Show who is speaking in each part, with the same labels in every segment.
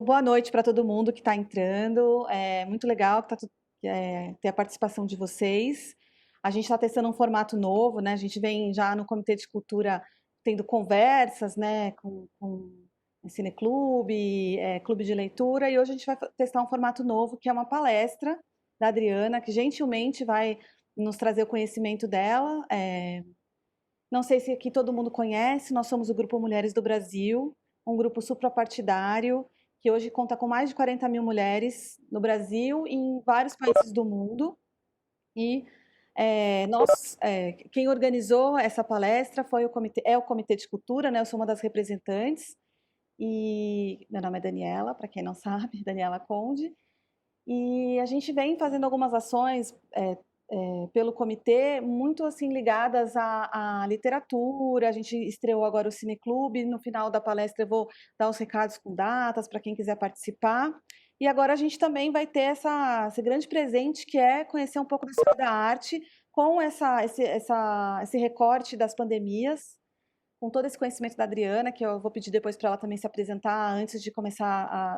Speaker 1: Boa noite para todo mundo que está entrando. É muito legal que ter a participação de vocês. A gente está testando um formato novo, né? A gente vem já no Comitê de Cultura tendo conversas, né, com cineclube, clube de leitura, e hoje a gente vai testar um formato novo, que é uma palestra da Adriana, que gentilmente vai nos trazer o conhecimento dela. Não sei se aqui todo mundo conhece, nós somos o Grupo Mulheres do Brasil, um grupo suprapartidário que hoje conta com mais de 40 mil mulheres no Brasil e em vários países do mundo. E quem organizou essa palestra é o Comitê de Cultura, né? Eu sou uma das representantes e meu nome é Daniela, para quem não sabe, Daniela Conde. E a gente vem fazendo algumas ações pelo comitê, muito assim ligadas à literatura. A gente estreou agora o Cineclube. No final da palestra eu vou dar os recados com datas para quem quiser participar. E agora a gente também vai ter esse grande presente que é conhecer um pouco da história da arte com esse recorte das pandemias, com todo esse conhecimento da Adriana, que eu vou pedir depois para ela também se apresentar antes de começar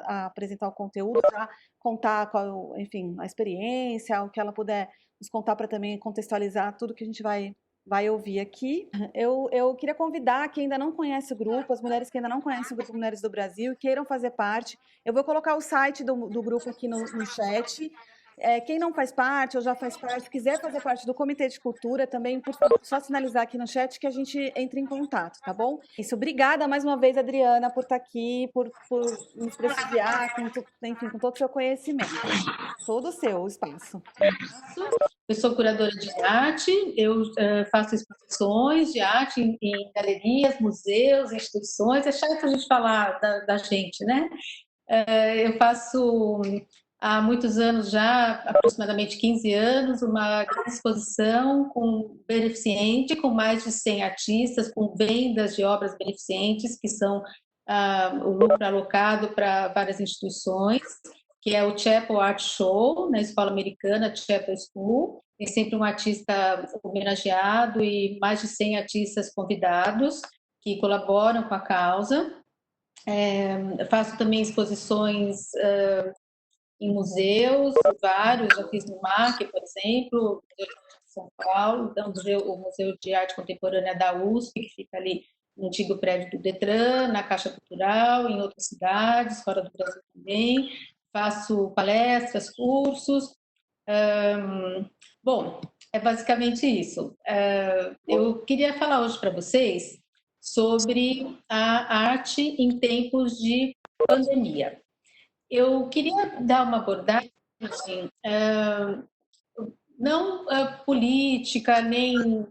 Speaker 1: a apresentar o conteúdo, já contar qual, enfim, a experiência, o que ela puder nos contar para também contextualizar tudo que a gente vai ouvir aqui. Eu queria convidar quem ainda não conhece o grupo, as mulheres que ainda não conhecem o Grupo Mulheres do Brasil e queiram fazer parte. Eu vou colocar o site do grupo aqui no chat. Quem não faz parte ou já faz parte, quiser fazer parte do Comitê de Cultura também, por favor, só sinalizar aqui no chat que a gente entre em contato, tá bom? Isso, obrigada mais uma vez, Adriana, por estar aqui, por nos prestigiar, enfim, com todo o seu conhecimento. Todo seu o espaço.
Speaker 2: Eu sou curadora de arte, eu faço exposições de arte em galerias, museus, instituições. É chato a gente falar da gente, né? Eu faço há muitos anos já, aproximadamente 15 anos, uma grande exposição com beneficente, com mais de 100 artistas, com vendas de obras beneficentes, que são o lucro alocado para várias instituições, que é o Chapel Art Show, na Escola Americana Chapel School. Tem sempre um artista homenageado e mais de 100 artistas convidados que colaboram com a causa. Eu faço também exposições em museus, vários, já fiz no MAC, por exemplo, Museu de Arte de São Paulo, então, o Museu de Arte Contemporânea da USP, que fica ali no antigo prédio do Detran, na Caixa Cultural, em outras cidades, fora do Brasil também. Faço palestras, cursos. Bom, é basicamente isso. Eu queria falar hoje para vocês sobre a arte em tempos de pandemia. Eu queria dar uma abordagem não política, nem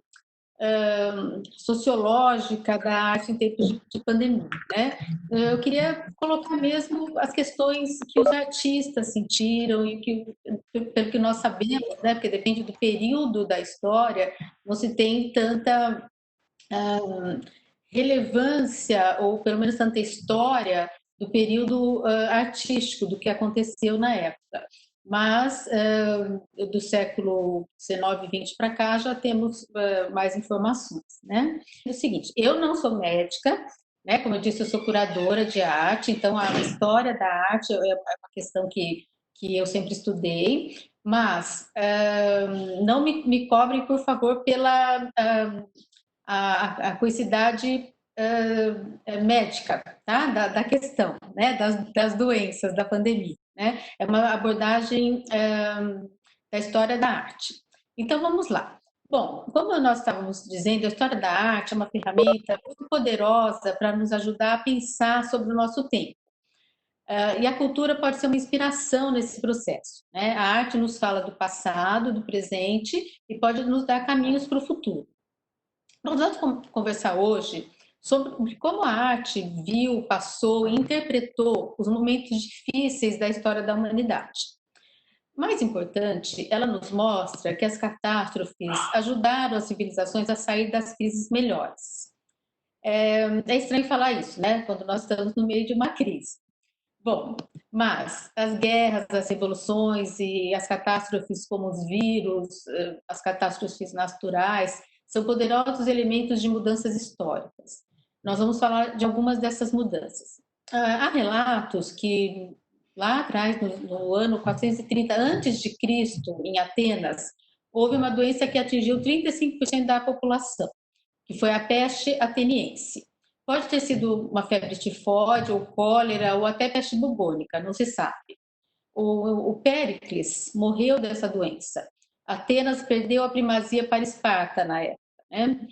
Speaker 2: sociológica da arte em tempos de pandemia, né? Eu queria colocar mesmo as questões que os artistas sentiram e pelo que nós sabemos, né? Porque depende do período da história, não se tem tanta relevância, ou pelo menos tanta história do período artístico, do que aconteceu na época. Mas do século XIX e XX para cá já temos mais informações, né? É o seguinte, eu não sou médica, né? Como eu disse, eu sou curadora de arte, então a história da arte é uma questão que eu sempre estudei, mas não me cobrem, por favor, pela a coicidade médica, tá? Da questão, né? Das doenças, da pandemia, né? É uma abordagem da história da arte. Então, vamos lá. Bom, como nós estávamos dizendo, a história da arte é uma ferramenta muito poderosa para nos ajudar a pensar sobre o nosso tempo. E a cultura pode ser uma inspiração nesse processo, né? A arte nos fala do passado, do presente e pode nos dar caminhos para o futuro. Nós vamos conversar hoje sobre como a arte viu, passou e interpretou os momentos difíceis da história da humanidade. Mais importante, ela nos mostra que as catástrofes ajudaram as civilizações a sair das crises melhores. É estranho falar isso, né? Quando nós estamos no meio de uma crise. Bom, mas as guerras, as revoluções e as catástrofes como os vírus, as catástrofes naturais, são poderosos elementos de mudanças históricas. Nós vamos falar de algumas dessas mudanças. Há relatos que lá atrás, no ano 430 antes de Cristo, em Atenas, houve uma doença que atingiu 35% da população, que foi a peste ateniense. Pode ter sido uma febre tifoide, ou cólera, ou até peste bubônica, não se sabe. O Péricles morreu dessa doença. Atenas perdeu a primazia para Esparta na época, né?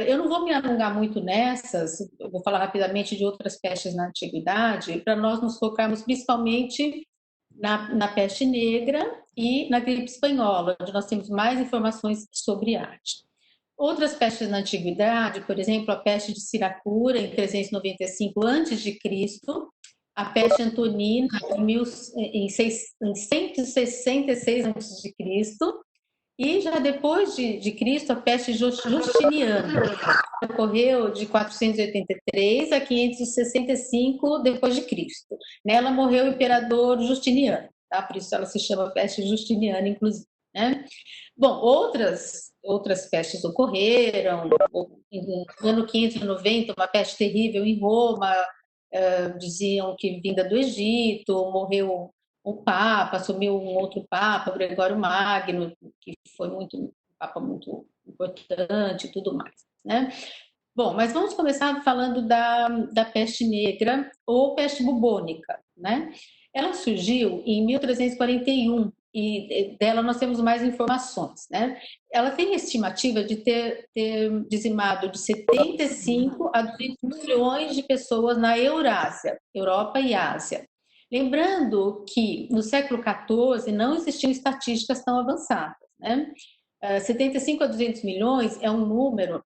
Speaker 2: Eu não vou me alongar muito nessas, eu vou falar rapidamente de outras pestes na antiguidade, para nós nos focarmos principalmente na peste negra e na gripe espanhola, onde nós temos mais informações sobre arte. Outras pestes na antiguidade, por exemplo, a peste de Siracura, em 395 a.C., a peste antonina, em 166 a.C., e já depois de Cristo, a peste justiniana, ocorreu de 483 a 565 depois de Cristo. Nela morreu o imperador Justiniano, tá? Por isso ela se chama peste justiniana, inclusive, né? Bom, outras pestes ocorreram. No ano 590, uma peste terrível em Roma, diziam que vinda do Egito, morreu um papa, assumiu um outro papa, Gregório Magno, que foi um papa muito importante e tudo mais, né? Bom, mas vamos começar falando da peste negra ou peste bubônica, né? Ela surgiu em 1341 e dela nós temos mais informações, né? Ela tem estimativa de ter dizimado de 75 a 200 milhões de pessoas na Eurásia, Europa e Ásia. Lembrando que no século XIV não existiam estatísticas tão avançadas, né? 75 a 200 milhões é um número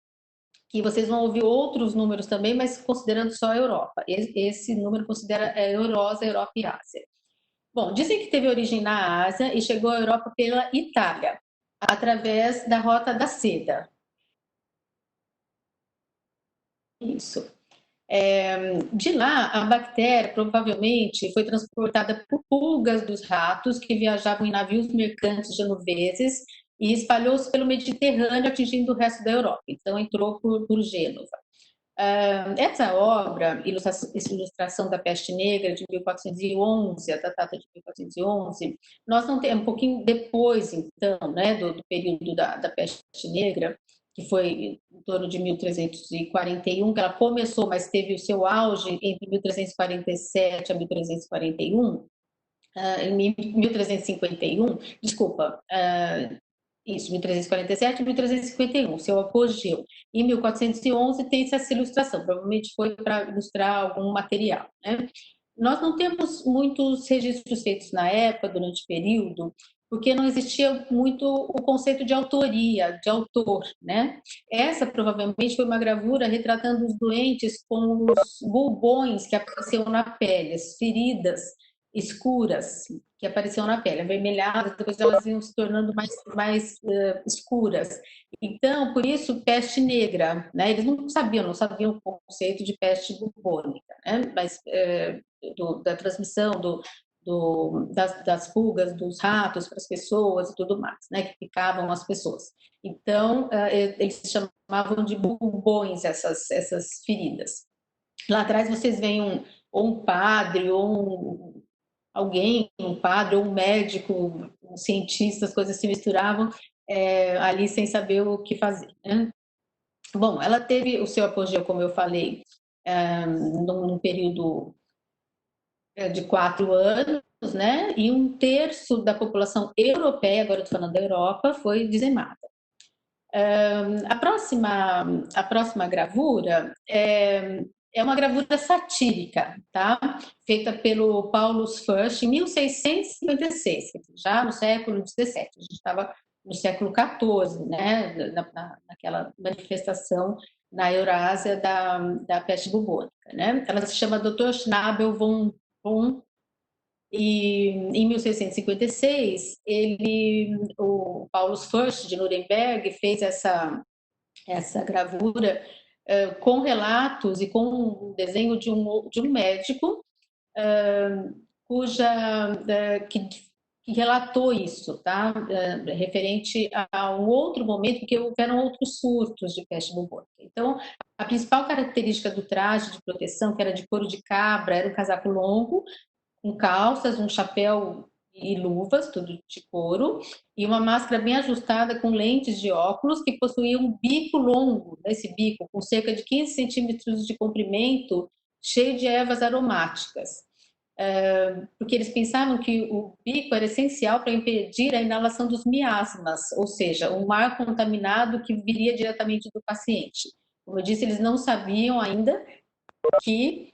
Speaker 2: que vocês vão ouvir outros números também, mas considerando só a Europa. Esse número considera a Europa e Ásia. Bom, dizem que teve origem na Ásia e chegou à Europa pela Itália, através da Rota da Seda. Isso. De lá, a bactéria provavelmente foi transportada por pulgas dos ratos que viajavam em navios mercantes genoveses e espalhou-se pelo Mediterrâneo, atingindo o resto da Europa. Então, entrou por Gênova. Essa obra, Ilustração da Peste Negra, de 1411, a data de 1411, nós não temos, um pouquinho depois, então, né, do período da Peste Negra, que foi em torno de 1341, que ela começou, mas teve o seu auge entre 1347 a 1341, em 1351, desculpa, isso, 1347 e 1351, seu apogeu. Em 1411 tem-se essa ilustração, provavelmente foi para ilustrar algum material, né? Nós não temos muitos registros feitos na época, durante o período, porque não existia muito o conceito de autoria, de autor, né? Essa provavelmente foi uma gravura retratando os doentes com os bulbões que apareciam na pele, as feridas escuras que apareciam na pele, avermelhadas, depois elas iam se tornando mais escuras. Então, por isso, peste negra, né? Eles não sabiam o conceito de peste bubônica, né? Mas da transmissão das pulgas, dos ratos para as pessoas e tudo mais, né? Que picavam as pessoas. Então, eles chamavam de bubões essas feridas. Lá atrás vocês veem ou um padre, ou alguém, um padre ou um médico, um cientista, as coisas se misturavam ali sem saber o que fazer, né? Bom, ela teve o seu apogeu, como eu falei, num período de 4 anos, né? E um terço da população europeia, agora estou falando da Europa, foi dizimada. A próxima gravura é uma gravura satírica, tá? Feita pelo Paulus First em 1656, já no século XVII. A gente estava no século XIV, né? Naquela manifestação na Eurásia da peste bubônica, né? Ela se chama Dr. Schnabel von e em 1656, o Paulus First de Nuremberg fez essa gravura com relatos e com um desenho de um médico que relatou isso, tá? Referente a um outro momento, porque houveram outros surtos de peste bubônica. Então, a principal característica do traje de proteção, que era de couro de cabra, era um casaco longo, com calças, um chapéu e luvas, tudo de couro, e uma máscara bem ajustada com lentes de óculos que possuía um bico longo, esse bico com cerca de 15 centímetros de comprimento, cheio de ervas aromáticas. Porque eles pensavam que o bico era essencial para impedir a inalação dos miasmas, ou seja, um ar contaminado que viria diretamente do paciente. Como eu disse, eles não sabiam ainda que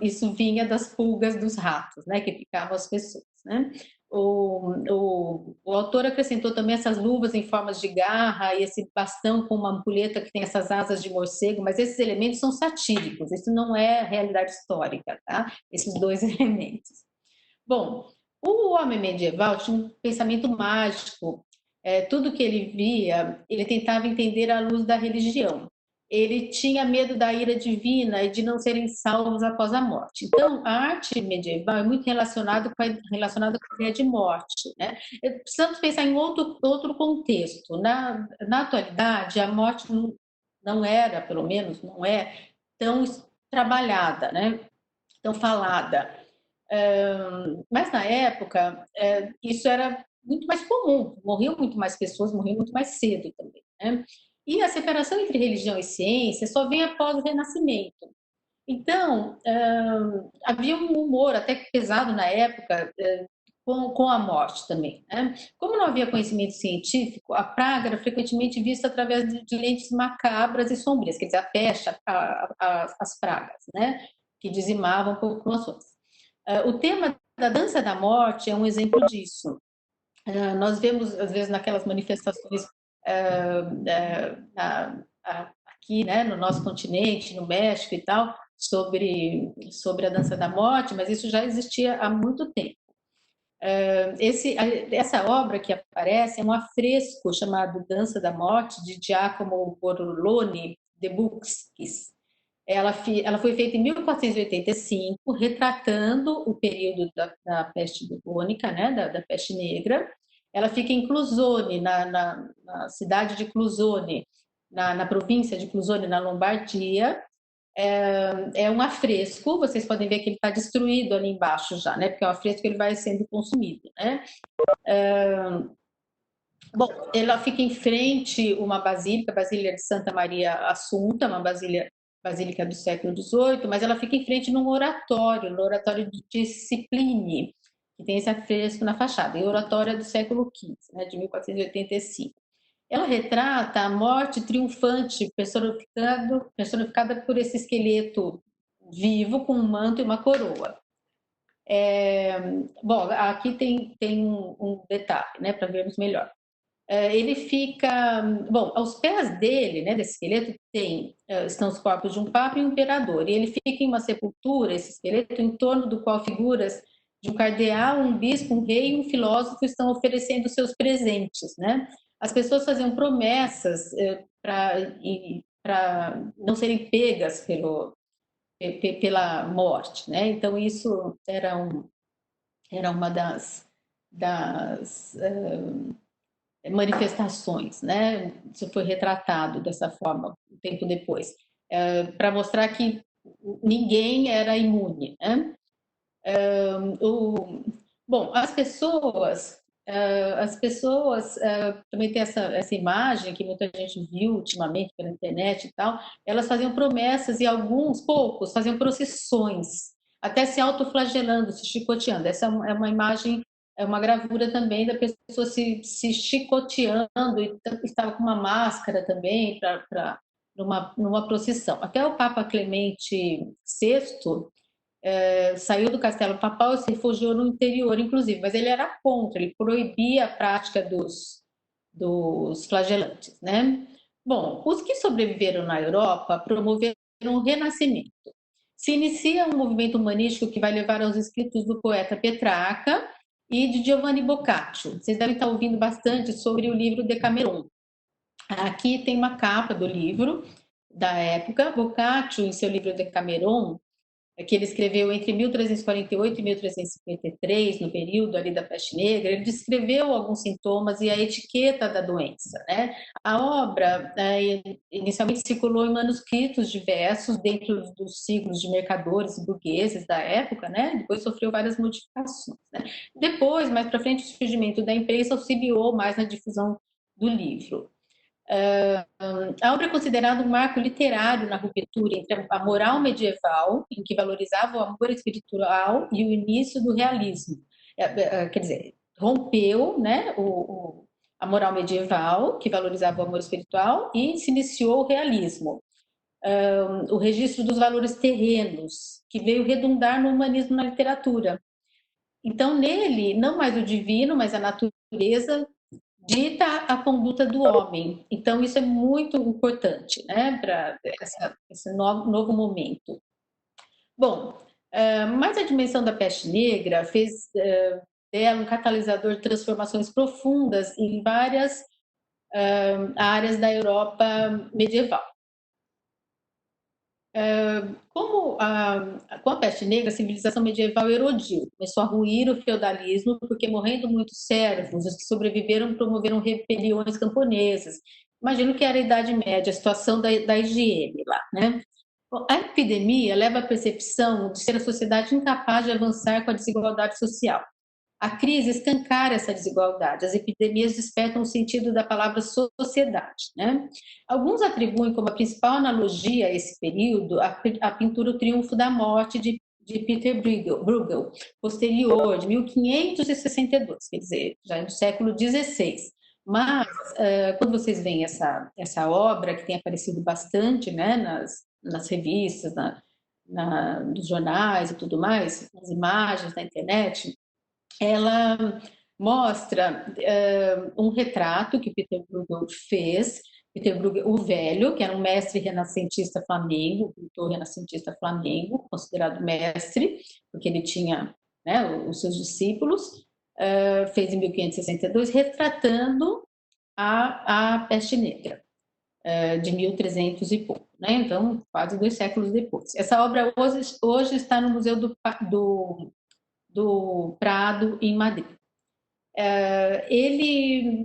Speaker 2: isso vinha das pulgas dos ratos, né, que picavam as pessoas, né? O autor acrescentou também essas luvas em formas de garra e esse bastão com uma ampulheta que tem essas asas de morcego, mas esses elementos são satíricos, isso não é realidade histórica, tá? Esses dois elementos. Bom, o homem medieval tinha um pensamento mágico, tudo que ele via, ele tentava entender à luz da religião. Ele tinha medo da ira divina e de não serem salvos após a morte. Então, a arte medieval é muito relacionada com a ideia de morte, né? Precisamos pensar em outro contexto. Na atualidade, a morte não era, pelo menos, não é tão trabalhada, né? Tão falada. Mas na época, isso era muito mais comum, morriam muito mais pessoas, morriam muito mais cedo também, né? E a separação entre religião e ciência só vem após o Renascimento. Então, havia um humor até que pesado na época com a morte também, né? Como não havia conhecimento científico, a praga era frequentemente vista através de lentes macabras e sombrias, quer dizer, a peste, as pragas, né? Que dizimavam populações. O tema da dança da morte é um exemplo disso. Nós vemos, às vezes, naquelas manifestações aqui, né, no nosso continente, no México e tal, sobre a dança da morte, mas isso já existia há muito tempo. Essa obra que aparece é um afresco chamado Dança da Morte, de Giacomo Borlone de Buxkis. Ela foi feita em 1485, retratando o período da peste bubônica, né, da peste negra. Ela fica em Clusone, na cidade de Clusone, na província de Clusone, na Lombardia. É um afresco, vocês podem ver que ele está destruído ali embaixo já, né, porque o afresco ele vai sendo consumido, né. Bom, ela fica em frente uma basílica, a Basílica de Santa Maria Assunta, uma basílica do século XVIII, mas ela fica em frente num oratório, no oratório de Discipline, que tem esse afresco na fachada, e o oratório é do século XV, né, de 1485. Ela retrata a morte triunfante, personificada por esse esqueleto vivo com um manto e uma coroa. Bom, aqui tem um detalhe, né, para vermos melhor. Ele fica, bom, aos pés dele, né, desse esqueleto, estão os corpos de um papa e um imperador, e ele fica em uma sepultura, esse esqueleto, em torno do qual figuras de um cardeal, um bispo, um rei e um filósofo estão oferecendo seus presentes, né? As pessoas faziam promessas para não serem pegas pela morte, né? Então isso era uma das manifestações, né? Isso foi retratado dessa forma um tempo depois, para mostrar que ninguém era imune, né? Bom, as pessoas também tem essa imagem que muita gente viu ultimamente pela internet e tal, elas faziam promessas e poucos, faziam procissões, até se autoflagelando, se chicoteando. Essa é uma imagem, é uma gravura também da pessoa se chicoteando e estava com uma máscara também numa procissão. Até o Papa Clemente VI saiu do castelo papal e se refugiou no interior, inclusive, mas ele era contra, ele proibia a prática dos flagelantes, né? Bom, os que sobreviveram na Europa promoveram o Renascimento. Se inicia um movimento humanístico que vai levar aos escritos do poeta Petrarca e de Giovanni Boccaccio. Vocês devem estar ouvindo bastante sobre o livro Decameron. Aqui tem uma capa do livro da época. Boccaccio, em seu livro Decameron, que ele escreveu entre 1348 e 1353, no período ali da peste negra, ele descreveu alguns sintomas e a etiqueta da doença, né? A obra inicialmente circulou em manuscritos diversos dentro dos ciclos de mercadores e burgueses da época, né? Depois sofreu várias modificações, né? Depois, mais para frente, o surgimento da imprensa auxiliou mais na difusão do livro. A obra é considerada um marco literário na ruptura entre a moral medieval, em que valorizava o amor espiritual, e o início do realismo. Quer dizer, rompeu, né, a moral medieval, que valorizava o amor espiritual, e se iniciou o realismo. O registro dos valores terrenos, que veio redundar no humanismo na literatura. Então, nele, não mais o divino, mas a natureza dita a conduta do homem. Então, isso é muito importante, né, para esse novo momento. Bom, mas a dimensão da peste negra fez dela um catalisador de transformações profundas em várias áreas da Europa medieval. Com a peste negra, a civilização medieval erodiu, começou a ruir o feudalismo, porque morrendo muitos servos, os que sobreviveram promoveram rebeliões camponesas. Imagino que era a Idade Média, a situação da higiene lá, né? Bom, a epidemia leva à percepção de ser a sociedade incapaz de avançar com a desigualdade social. A crise escancara essa desigualdade. As epidemias despertam o sentido da palavra sociedade, né? Alguns atribuem como a principal analogia a esse período a pintura O Triunfo da Morte de Peter Bruegel, posterior, de 1562, quer dizer, já no século XVI. Mas, quando vocês veem essa obra, que tem aparecido bastante, né, nas revistas, nos jornais e tudo mais, nas imagens na internet, ela mostra um retrato que Peter Bruegel fez. Peter Bruegel, o velho, que era um mestre renascentista flamengo, pintor renascentista flamengo, considerado mestre, porque ele tinha, né, os seus discípulos, fez em 1562, retratando a peste negra, de 1300 e pouco, né? Então, quase 2 séculos depois. Essa obra hoje está no Museu do Prado, em Madrid. Ele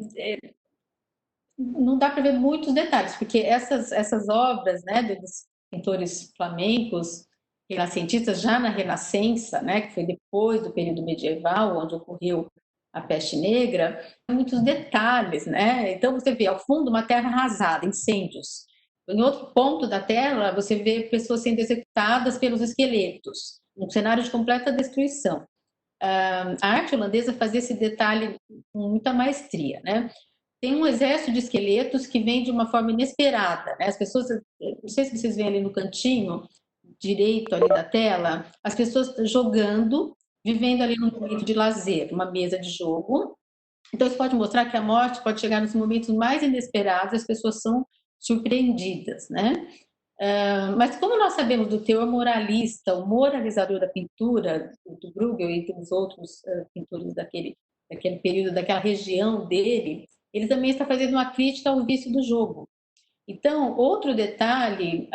Speaker 2: não dá para ver muitos detalhes, porque essas obras, né, dos pintores flamencos, renascentistas, já na Renascença, né, que foi depois do período medieval, onde ocorreu a peste negra, muitos detalhes, né? Então você vê ao fundo uma terra arrasada, incêndios. Em outro ponto da tela, você vê pessoas sendo executadas pelos esqueletos, um cenário de completa destruição. A arte holandesa fazia esse detalhe com muita maestria, né? Tem um exército de esqueletos que vem de uma forma inesperada, né? As pessoas, não sei se vocês veem ali no cantinho direito ali da tela, as pessoas jogando, vivendo ali num momento de lazer, uma mesa de jogo. Então isso pode mostrar que a morte pode chegar nos momentos mais inesperados, as pessoas são surpreendidas, né? Mas como nós sabemos do teor moralista, o moralizador da pintura, do Bruegel e dos outros pintores daquele período, daquela região dele, ele também está fazendo uma crítica ao vício do jogo. Então, outro detalhe,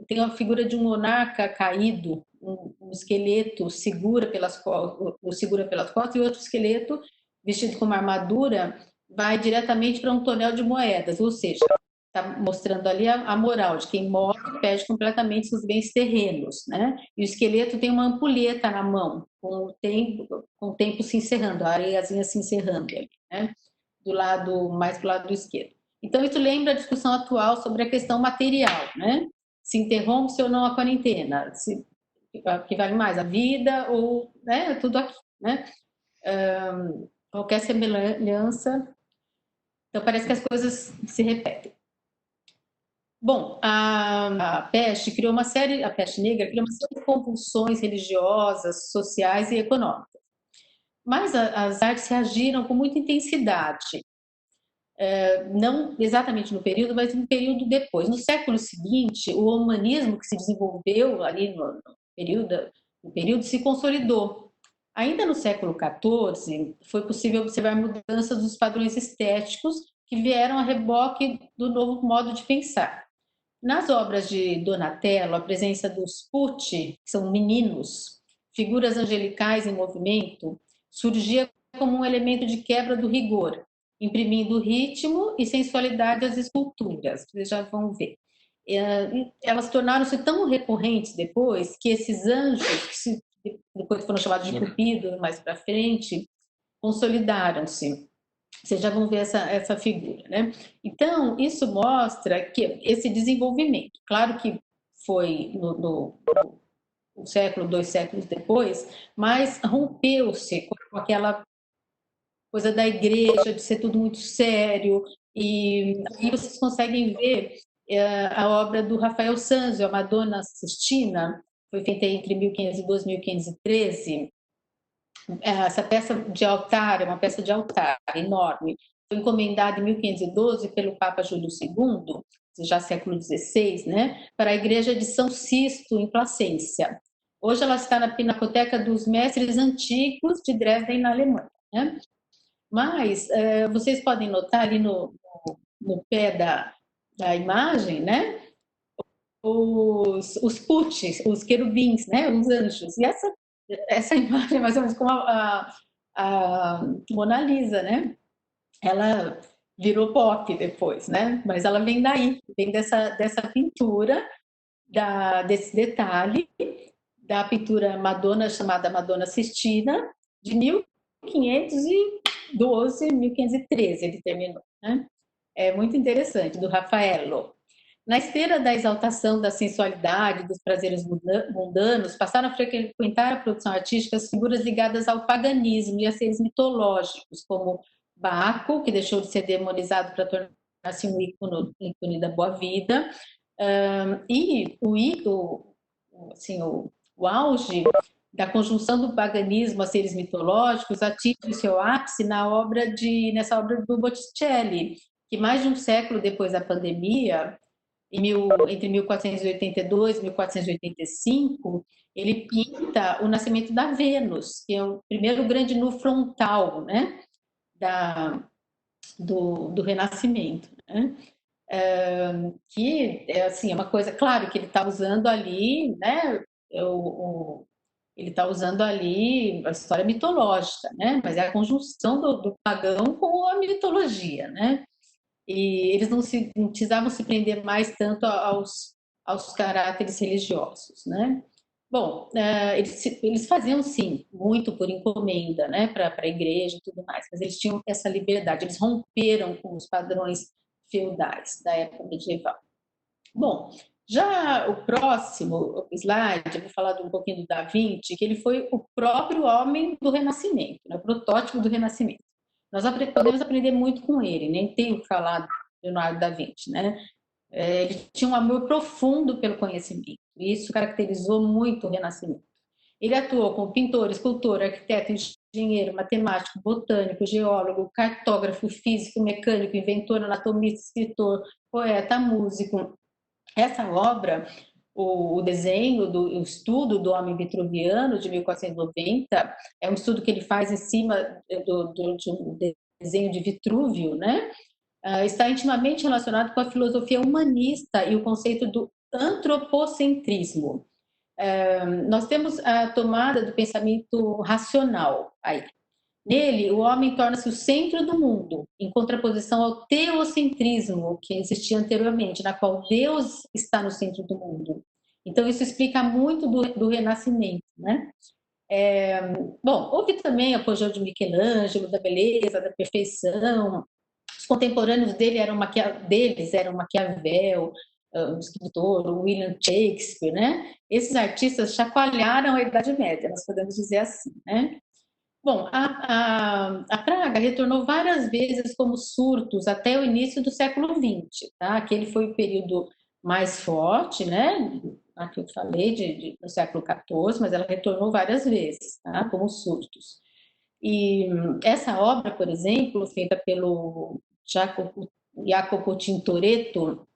Speaker 2: tem a figura de um monarca caído, um esqueleto segura pelas costas e outro esqueleto vestido com uma armadura vai diretamente para um tonel de moedas, ou seja, está mostrando ali a moral de quem morre perde completamente seus bens terrenos, né? E o esqueleto tem uma ampulheta na mão, com o tempo se encerrando, a areiazinha se encerrando ali, né? Mais do lado do esquerdo. Então, isso lembra a discussão atual sobre a questão material, né? Se interrompe ou não a quarentena, que vale mais, a vida ou, né, tudo aqui, né? Qualquer semelhança, então parece que as coisas se repetem. Bom, a peste negra criou uma série de convulsões religiosas, sociais e econômicas. Mas as artes reagiram com muita intensidade, não exatamente no período, mas no período depois. No século seguinte, o humanismo que se desenvolveu ali no período se consolidou. Ainda no século XIV, foi possível observar mudanças dos padrões estéticos que vieram a reboque do novo modo de pensar. Nas obras de Donatello, a presença dos putti, que são meninos, figuras angelicais em movimento, surgia como um elemento de quebra do rigor, imprimindo ritmo e sensualidade às esculturas. Vocês já vão ver. Elas tornaram-se tão recorrentes depois que esses anjos, que depois foram chamados de Cupido mais para frente, consolidaram-se. Vocês já vão ver essa figura, né? Então, isso mostra que esse desenvolvimento, claro que foi no um século, 2 séculos depois, mas rompeu-se com aquela coisa da igreja, de ser tudo muito sério, e aí vocês conseguem ver a obra do Rafael Sanzio, a Madonna Sistina, foi feita entre 1512 e 1513. Essa peça de altar é uma peça de altar enorme. Foi encomendada em 1512 pelo Papa Júlio II, já século XVI, né, para a igreja de São Sisto, em Placência. Hoje ela está na Pinacoteca dos Mestres Antigos de Dresden, na Alemanha. Né? Mas vocês podem notar ali no pé da imagem, né, os putis, os querubins, né, os anjos. E essa imagem é mais ou menos como a Mona Lisa, né? Ela virou pop depois, né? Mas ela vem daí, vem dessa pintura, desse detalhe, da pintura Madonna, chamada Madonna Sistina, de 1512, 1513 ele terminou, né? É muito interessante, do Raffaello. Na esteira da exaltação da sensualidade, dos prazeres mundanos, passaram a frequentar a produção artística as figuras ligadas ao paganismo e a seres mitológicos, como Baco, que deixou de ser demonizado para tornar-se um ícone da boa-vida, e assim, o auge da conjunção do paganismo a seres mitológicos atinge seu ápice nessa obra do Botticelli, que mais de um século depois da pandemia, entre 1482 e 1485, ele pinta o nascimento da Vênus, que é o primeiro grande nu frontal, né, do Renascimento. Né? Que é assim, é uma coisa, claro que ele está usando ali, né, ele está usando ali a história mitológica, né, mas é a conjunção do pagão com a mitologia, né? E eles não precisavam se prender mais tanto aos caráteres religiosos, né? Bom, eles faziam, sim, muito por encomenda, né, para a igreja e tudo mais, mas eles tinham essa liberdade, eles romperam com os padrões feudais da época medieval. Bom, já o próximo slide, eu vou falar um pouquinho do Da Vinci, que ele foi o próprio homem do Renascimento, né, o protótipo do Renascimento. Nós podemos aprender muito com ele, nem tenho o que falar do Leonardo da Vinci, né? Ele tinha um amor profundo pelo conhecimento, e isso caracterizou muito o Renascimento. Ele atuou como pintor, escultor, arquiteto, engenheiro, matemático, botânico, geólogo, cartógrafo, físico, mecânico, inventor, anatomista, escritor, poeta, músico. Essa obra, o desenho, o estudo do homem vitruviano de 1490, é um estudo que ele faz em cima de um desenho de Vitrúvio, né? Está intimamente relacionado com a filosofia humanista e o conceito do antropocentrismo. Nós temos a tomada do pensamento racional aí. Nele, o homem torna-se o centro do mundo, em contraposição ao teocentrismo que existia anteriormente, na qual Deus está no centro do mundo. Então, isso explica muito do Renascimento, né? Bom, houve também a apogeu de Michelangelo, da beleza, da perfeição. Os contemporâneos deles eram Maquiavel, o escritor, o William Shakespeare, né? Esses artistas chacoalharam a Idade Média, nós podemos dizer assim, né? Bom, a praga retornou várias vezes como surtos até o início do século XX, tá? Aquele foi o período mais forte, né? Que eu falei no século XIV, mas ela retornou várias vezes, tá? Como surtos. E essa obra, por exemplo, feita pelo Jacopo Tintoretto,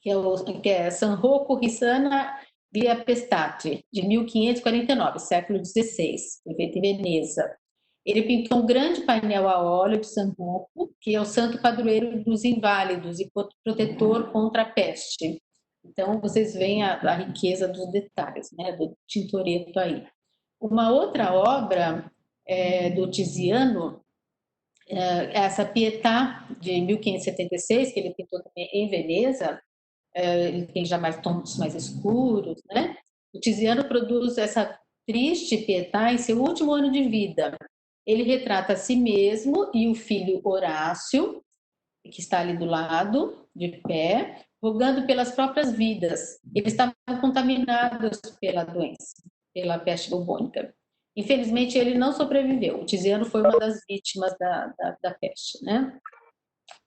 Speaker 2: que é San Rocco Rissana Gliapestate, de 1549, século XVI, foi feita em Veneza. Ele pintou um grande painel a óleo de San Rocco, que é o santo padroeiro dos inválidos e protetor contra a peste. Então, vocês veem a riqueza dos detalhes, né, do Tintoretto aí. Uma outra obra do Tiziano, essa Pietà, de 1576, que ele pintou também em Veneza, ele tem já mais tons mais escuros, né? O Tiziano produz essa triste Pietà em seu último ano de vida. Ele retrata a si mesmo e o filho Horácio, que está ali do lado, de pé, rogando pelas próprias vidas. Eles estavam contaminados pela doença, pela peste bubônica. Infelizmente, ele não sobreviveu. O Tiziano foi uma das vítimas da peste, né?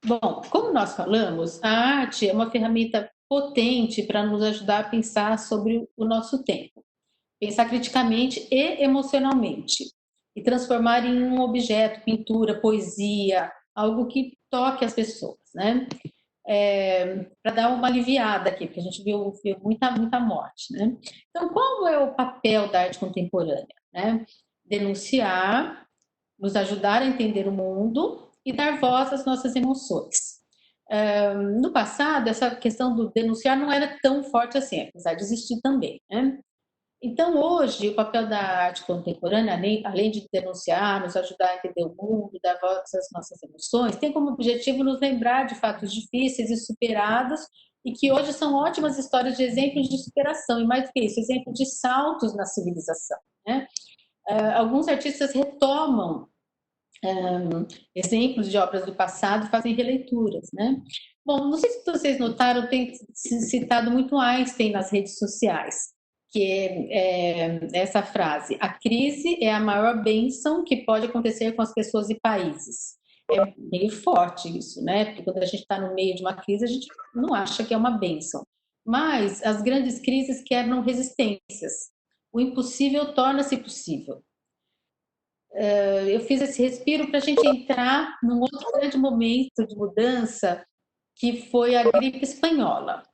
Speaker 2: Bom, como nós falamos, a arte é uma ferramenta potente para nos ajudar a pensar sobre o nosso tempo, pensar criticamente e emocionalmente, e transformar em um objeto, pintura, poesia, algo que toque as pessoas, né? Para dar uma aliviada aqui, porque a gente viu muita morte, né? Então, qual é o papel da arte contemporânea? Né? Denunciar, nos ajudar a entender o mundo e dar voz às nossas emoções. No passado, essa questão do denunciar não era tão forte assim, apesar de existir também. Né? Então, hoje, o papel da arte contemporânea, além de denunciar, nos ajudar a entender o mundo, dar voz às nossas emoções, tem como objetivo nos lembrar de fatos difíceis e superados, e que hoje são ótimas histórias de exemplos de superação, e mais do que isso, exemplos de saltos na civilização. Né? Alguns artistas retomam exemplos de obras do passado e fazem releituras, né? Bom, não sei se vocês notaram, tem citado muito Einstein nas redes sociais, que é essa frase: a crise é a maior bênção que pode acontecer com as pessoas e países. É meio forte isso, né? Porque quando a gente está no meio de uma crise, a gente não acha que é uma bênção. Mas as grandes crises quebram resistências. O impossível torna-se possível. Eu fiz esse respiro para a gente entrar num outro grande momento de mudança, que foi a gripe espanhola,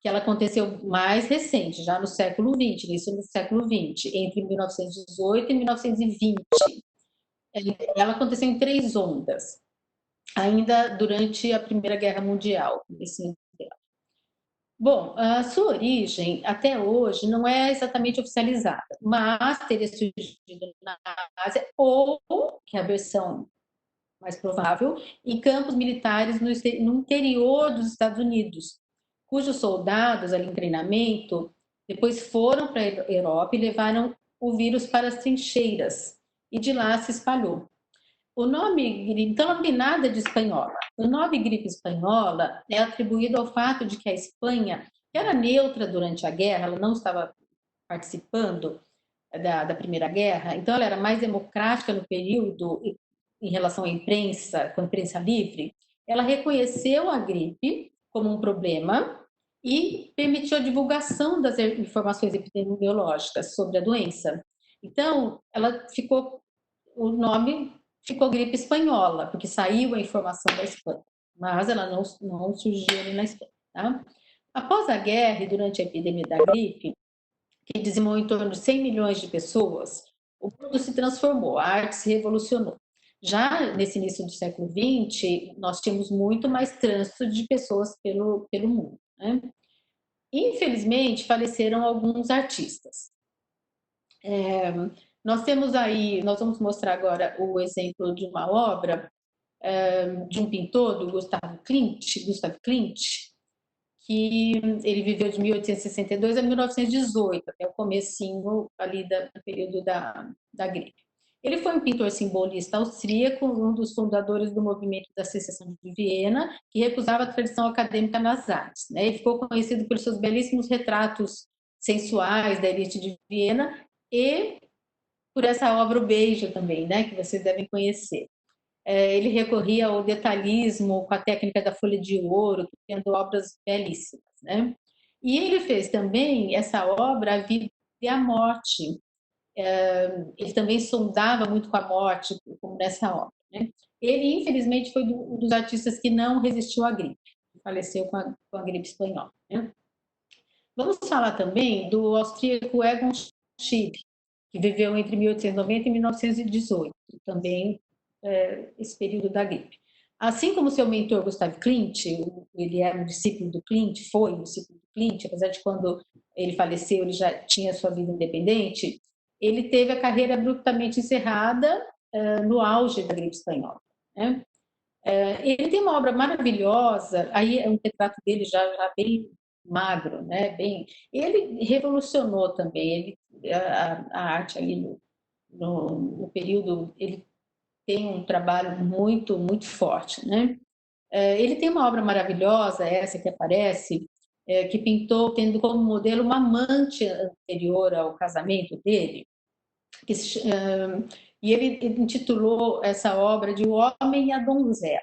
Speaker 2: que ela aconteceu mais recente, já no século XX, início do século XX, entre 1918 e 1920. Ela aconteceu em 3 ondas, ainda durante a Primeira Guerra Mundial. Bom, a sua origem até hoje não é exatamente oficializada, mas teria surgido na Ásia ou, que é a versão mais provável, em campos militares no interior dos Estados Unidos, cujos soldados ali em treinamento depois foram para a Europa e levaram o vírus para as trincheiras, e de lá se espalhou. O nome, então, não tem nada de espanhola. O nome gripe espanhola é atribuído ao fato de que a Espanha, que era neutra durante a guerra, ela não estava participando da Primeira Guerra, então ela era mais democrática no período em relação à imprensa, com a imprensa livre. Ela reconheceu a gripe como um problema e permitiu a divulgação das informações epidemiológicas sobre a doença. Então, o nome ficou gripe espanhola, porque saiu a informação da Espanha, mas ela não surgiu ali na Espanha. Tá? Após a guerra e durante a epidemia da gripe, que dizimou em torno de 100 milhões de pessoas, o mundo se transformou, a arte se revolucionou. Já nesse início do século XX, nós tínhamos muito mais trânsito de pessoas pelo mundo. Né? Infelizmente, faleceram alguns artistas. Nós temos aí, nós vamos mostrar agora o exemplo de uma obra de um pintor, do Gustav Klimt, que ele viveu de 1862 a 1918, até o comecinho ali do período da gripe. Ele foi um pintor simbolista austríaco, um dos fundadores do movimento da Secessão de Viena, que recusava a tradição acadêmica nas artes. Né? Ele ficou conhecido pelos seus belíssimos retratos sensuais da elite de Viena e por essa obra O Beijo também, né? Que vocês devem conhecer. Ele recorria ao detalhismo com a técnica da folha de ouro, criando obras belíssimas. Né? E ele fez também essa obra, A Vida e a Morte. Ele também sondava muito com a morte, como nessa obra. Né? Ele, infelizmente, foi um dos artistas que não resistiu à gripe, faleceu com a gripe espanhola. Né? Vamos falar também do austríaco Egon Schiele, que viveu entre 1890 e 1918, também esse período da gripe. Assim como seu mentor Gustav Klimt, ele era um discípulo do Klimt, foi um discípulo do Klimt, apesar de quando ele faleceu, ele já tinha sua vida independente, ele teve a carreira abruptamente encerrada no auge da gripe espanhola, né? Ele tem uma obra maravilhosa, aí é um retrato dele já bem magro, né? Ele revolucionou também a arte ali no período, ele tem um trabalho muito forte, né? Ele tem uma obra maravilhosa, essa que aparece, que pintou tendo como modelo uma amante anterior ao casamento dele, que e ele intitulou essa obra de O Homem e a Donzela.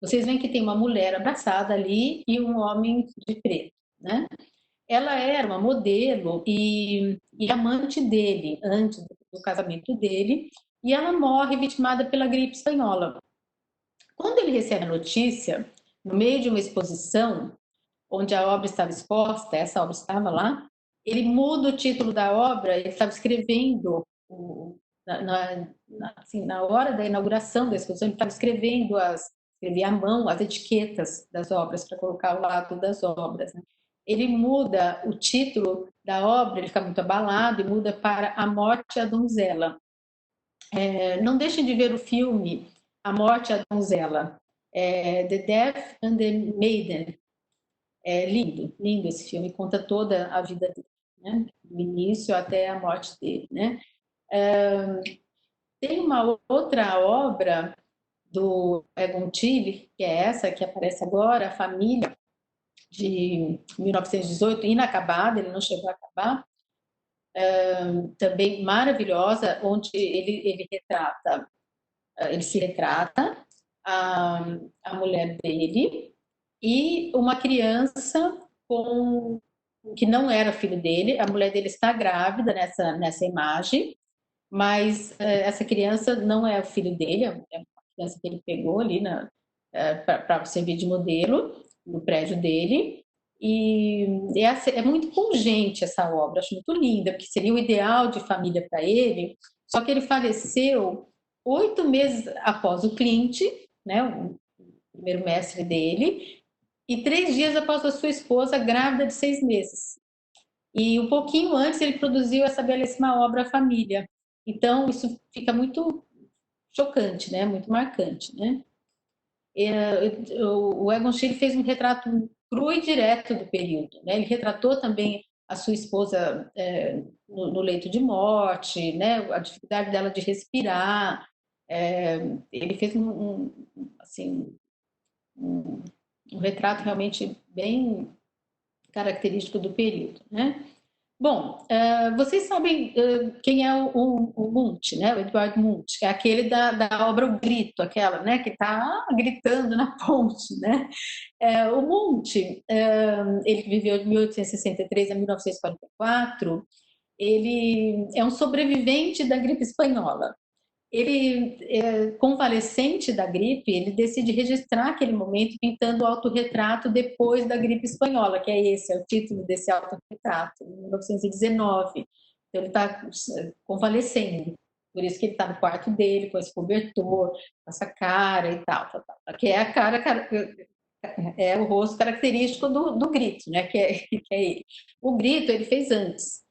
Speaker 2: Vocês veem que tem uma mulher abraçada ali e um homem de preto, né? Ela era uma modelo e amante dele, antes do casamento dele, e ela morre vitimada pela gripe espanhola. Quando ele recebe a notícia, no meio de uma exposição, onde a obra estava exposta, essa obra estava lá, ele muda o título da obra, ele estava escrevendo, assim, na hora da inauguração da exposição, ele estava escrevia à mão as etiquetas das obras para colocar ao lado das obras, né? Ele muda o título da obra, ele fica muito abalado e muda para A Morte e a Donzela. Não deixem de ver o filme A Morte e a Donzela, The Death and the Maiden. É lindo esse filme, conta toda a vida dele, né? Do início até a morte dele, né? Tem uma outra obra do Egon Schiele, que é essa que aparece agora, A Família, de 1918, inacabada, ele não chegou a acabar, também maravilhosa, onde ele se retrata a mulher dele e uma criança que não era filho dele. A mulher dele está grávida nessa imagem, mas essa criança não é o filho dele, é uma criança que ele pegou ali para servir de modelo no prédio dele. E é muito pungente essa obra, acho muito linda, porque seria o ideal de família para ele, só que ele faleceu 8 meses após o Klimt, né, o primeiro mestre dele, e 3 dias após a sua esposa grávida de 6 meses. E um pouquinho antes ele produziu essa belíssima obra A Família. Então isso fica muito chocante, né? Muito marcante, né? O Egon Schiele fez um retrato cru e direto do período, né? Ele retratou também a sua esposa no leito de morte, né? A dificuldade dela de respirar. Ele fez assim, um retrato realmente bem característico do período, né? Bom, vocês sabem quem é o Munch, né? O Edvard Munch, que é aquele da obra O Grito, aquela, né? Que está gritando na ponte, né? O Munch, ele viveu de 1863 a 1944, ele é um sobrevivente da gripe espanhola. Ele, convalescente da gripe, ele decide registrar aquele momento pintando o autorretrato depois da gripe espanhola, que é o título desse autorretrato, em 1919. Então ele está convalescendo, por isso que ele está no quarto dele, com esse cobertor, com essa cara e tal, que é a cara, é o rosto característico do Grito, né? Que é ele. O Grito ele fez antes.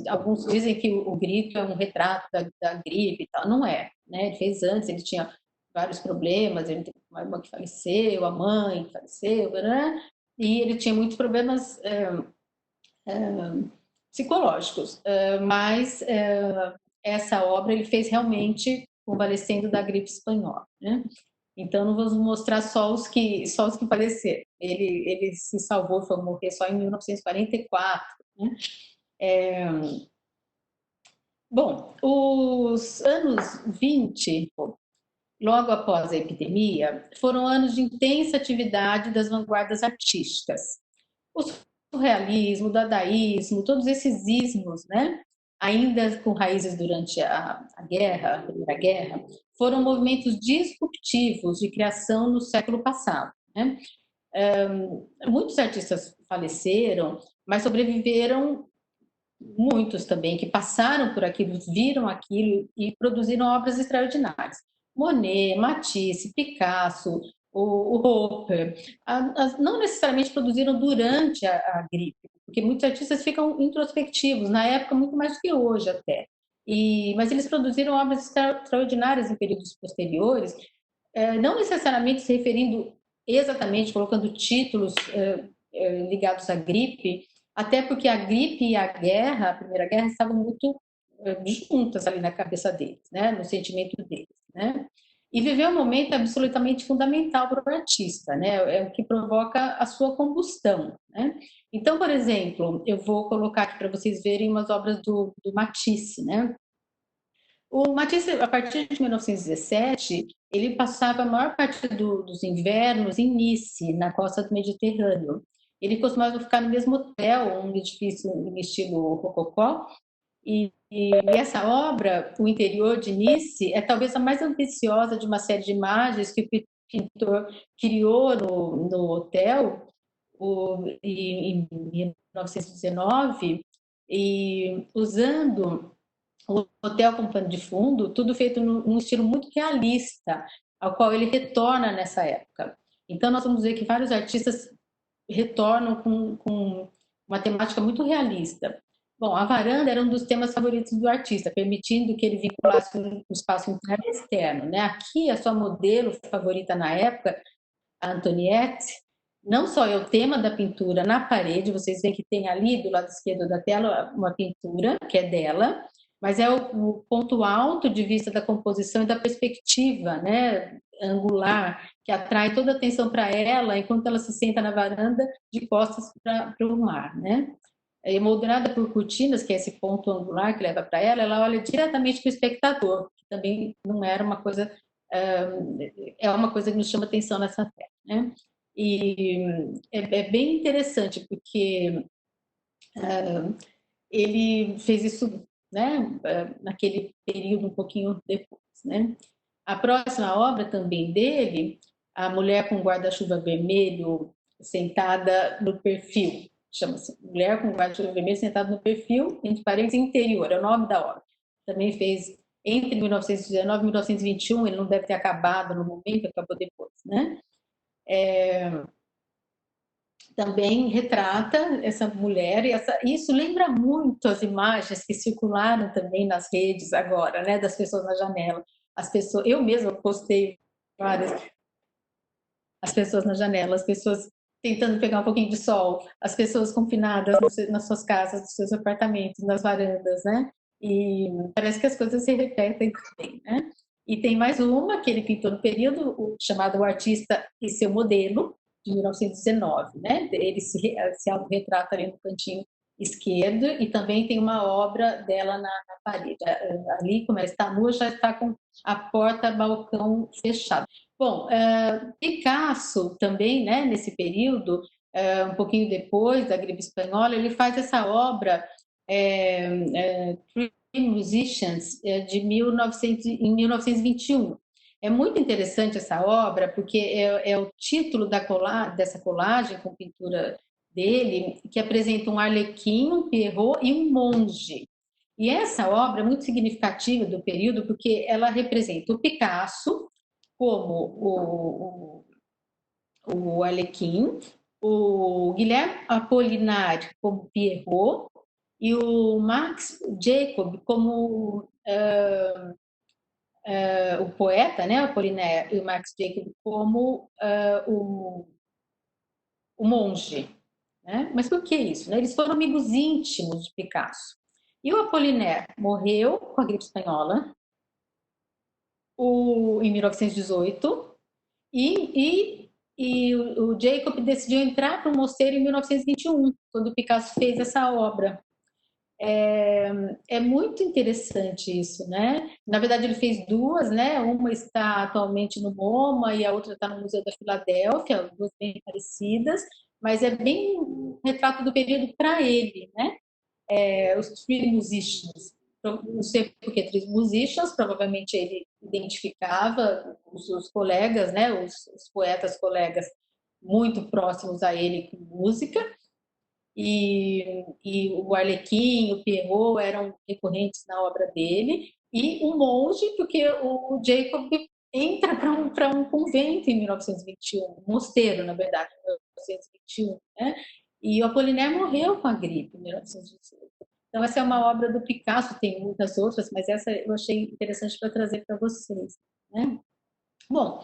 Speaker 2: Alguns dizem que o Grito é um retrato da gripe e tal. Não é, né? Ele fez antes, ele tinha vários problemas, ele teve uma irmã que faleceu, a mãe que faleceu, né? E ele tinha muitos problemas psicológicos, mas essa obra ele fez realmente convalescendo da gripe espanhola, né? Então não vamos mostrar só os que faleceram. Ele se salvou, foi morrer só em 1944, né? Bom, os anos 20, logo após a epidemia, foram anos de intensa atividade das vanguardas artísticas. O surrealismo, o dadaísmo, todos esses ismos, né, ainda com raízes durante a Primeira Guerra, foram movimentos disruptivos de criação no século passado, né? Muitos artistas faleceram, mas sobreviveram muitos também que passaram por aquilo, viram aquilo e produziram obras extraordinárias. Monet, Matisse, Picasso, o Hopper. Não necessariamente produziram durante a gripe, porque muitos artistas ficam introspectivos, na época muito mais do que hoje até. Mas eles produziram obras extraordinárias em períodos posteriores, não necessariamente se referindo exatamente, colocando títulos ligados à gripe, até porque a gripe e a guerra, a Primeira Guerra, estavam muito juntas ali na cabeça deles, né, no sentimento deles, né? E viver um momento absolutamente fundamental para o artista, né? É o que provoca a sua combustão, né? Então, por exemplo, eu vou colocar aqui para vocês verem umas obras do Matisse, né? O Matisse, a partir de 1917, ele passava a maior parte dos invernos em Nice, na costa do Mediterrâneo. Ele costumava ficar no mesmo hotel, um edifício em estilo rococó, e essa obra, O Interior de Nice, é talvez a mais ambiciosa de uma série de imagens que o pintor criou no hotel em 1919, e usando o hotel como pano de fundo, tudo feito num estilo muito realista, ao qual ele retorna nessa época. Então, nós vamos ver que vários artistas retornam com uma temática muito realista. Bom, a varanda era um dos temas favoritos do artista, permitindo que ele vinculasse o espaço interno e externo, né? Aqui, a sua modelo favorita na época, a Antoniette, não só é o tema da pintura na parede, vocês veem que tem ali do lado esquerdo da tela uma pintura que é dela, mas é o ponto alto de vista da composição e da perspectiva, né, angular, que atrai toda a atenção para ela enquanto ela se senta na varanda de costas para o mar, né? Emoldurada por cortinas, que é esse ponto angular que leva para ela olha diretamente para o espectador, que também não era uma coisa, é uma coisa que nos chama atenção nessa tela, né? E é bem interessante, porque ele fez isso, né, naquele período um pouquinho depois, né? A próxima obra também dele, A Mulher com Guarda-Chuva Vermelho sentada no perfil, chama-se Mulher com Guarda-Chuva Vermelho sentada no perfil, entre parênteses, interior, é o nome da obra. Também fez entre 1919 e 1921, ele não deve ter acabado no momento, acabou depois, né? Também retrata essa mulher e isso lembra muito as imagens que circularam também nas redes agora, né, das pessoas na janela. As pessoas, eu mesma postei várias, as pessoas na janela, as pessoas tentando pegar um pouquinho de sol, as pessoas confinadas nas suas casas, nos seus apartamentos, nas varandas, né? E parece que as coisas se repetem também, né? E tem mais uma que ele pintou no período, chamado O Artista e Seu Modelo, de 1919, né? Ele se autorretrata ali no cantinho esquerdo e também tem uma obra dela na parede. Ali, como ela está nua, já está com a porta-balcão fechada. Bom, Picasso também, né, nesse período, um pouquinho depois da gripe espanhola, ele faz essa obra Three Musicians de 1900, em 1921. É muito interessante essa obra porque é o título dessa colagem com pintura dele que apresenta um arlequim, um Pierrot e um monge. E essa obra é muito significativa do período porque ela representa o Picasso como o Arlequim, o Guilherme Apollinaire como Pierrot e o Max Jacob como o poeta, né, Apollinaire, e o Max Jacob como o monge. Né? Mas por que isso? Né? Eles foram amigos íntimos de Picasso. E o Apollinaire morreu com a gripe espanhola em 1918 e o Jacob decidiu entrar para o mosteiro em 1921, quando o Picasso fez essa obra. É muito interessante isso, né? Na verdade, ele fez duas, né? Uma está atualmente no MoMA e a outra está no Museu da Filadélfia, duas bem parecidas, mas é bem um retrato do período para ele, né? Os Three Musicians. Não sei porque Three Musicians, provavelmente ele identificava os colegas, né? Os poetas colegas muito próximos a ele com música, e o Arlequim, o Pierrot eram recorrentes na obra dele, e o monge, porque o Jacob entra para um convento em 1921, um mosteiro, na verdade, em 1921, né? E o Apollinaire morreu com a gripe em 1918. Então, essa é uma obra do Picasso, tem muitas outras, mas essa eu achei interessante para trazer para vocês, né? Bom,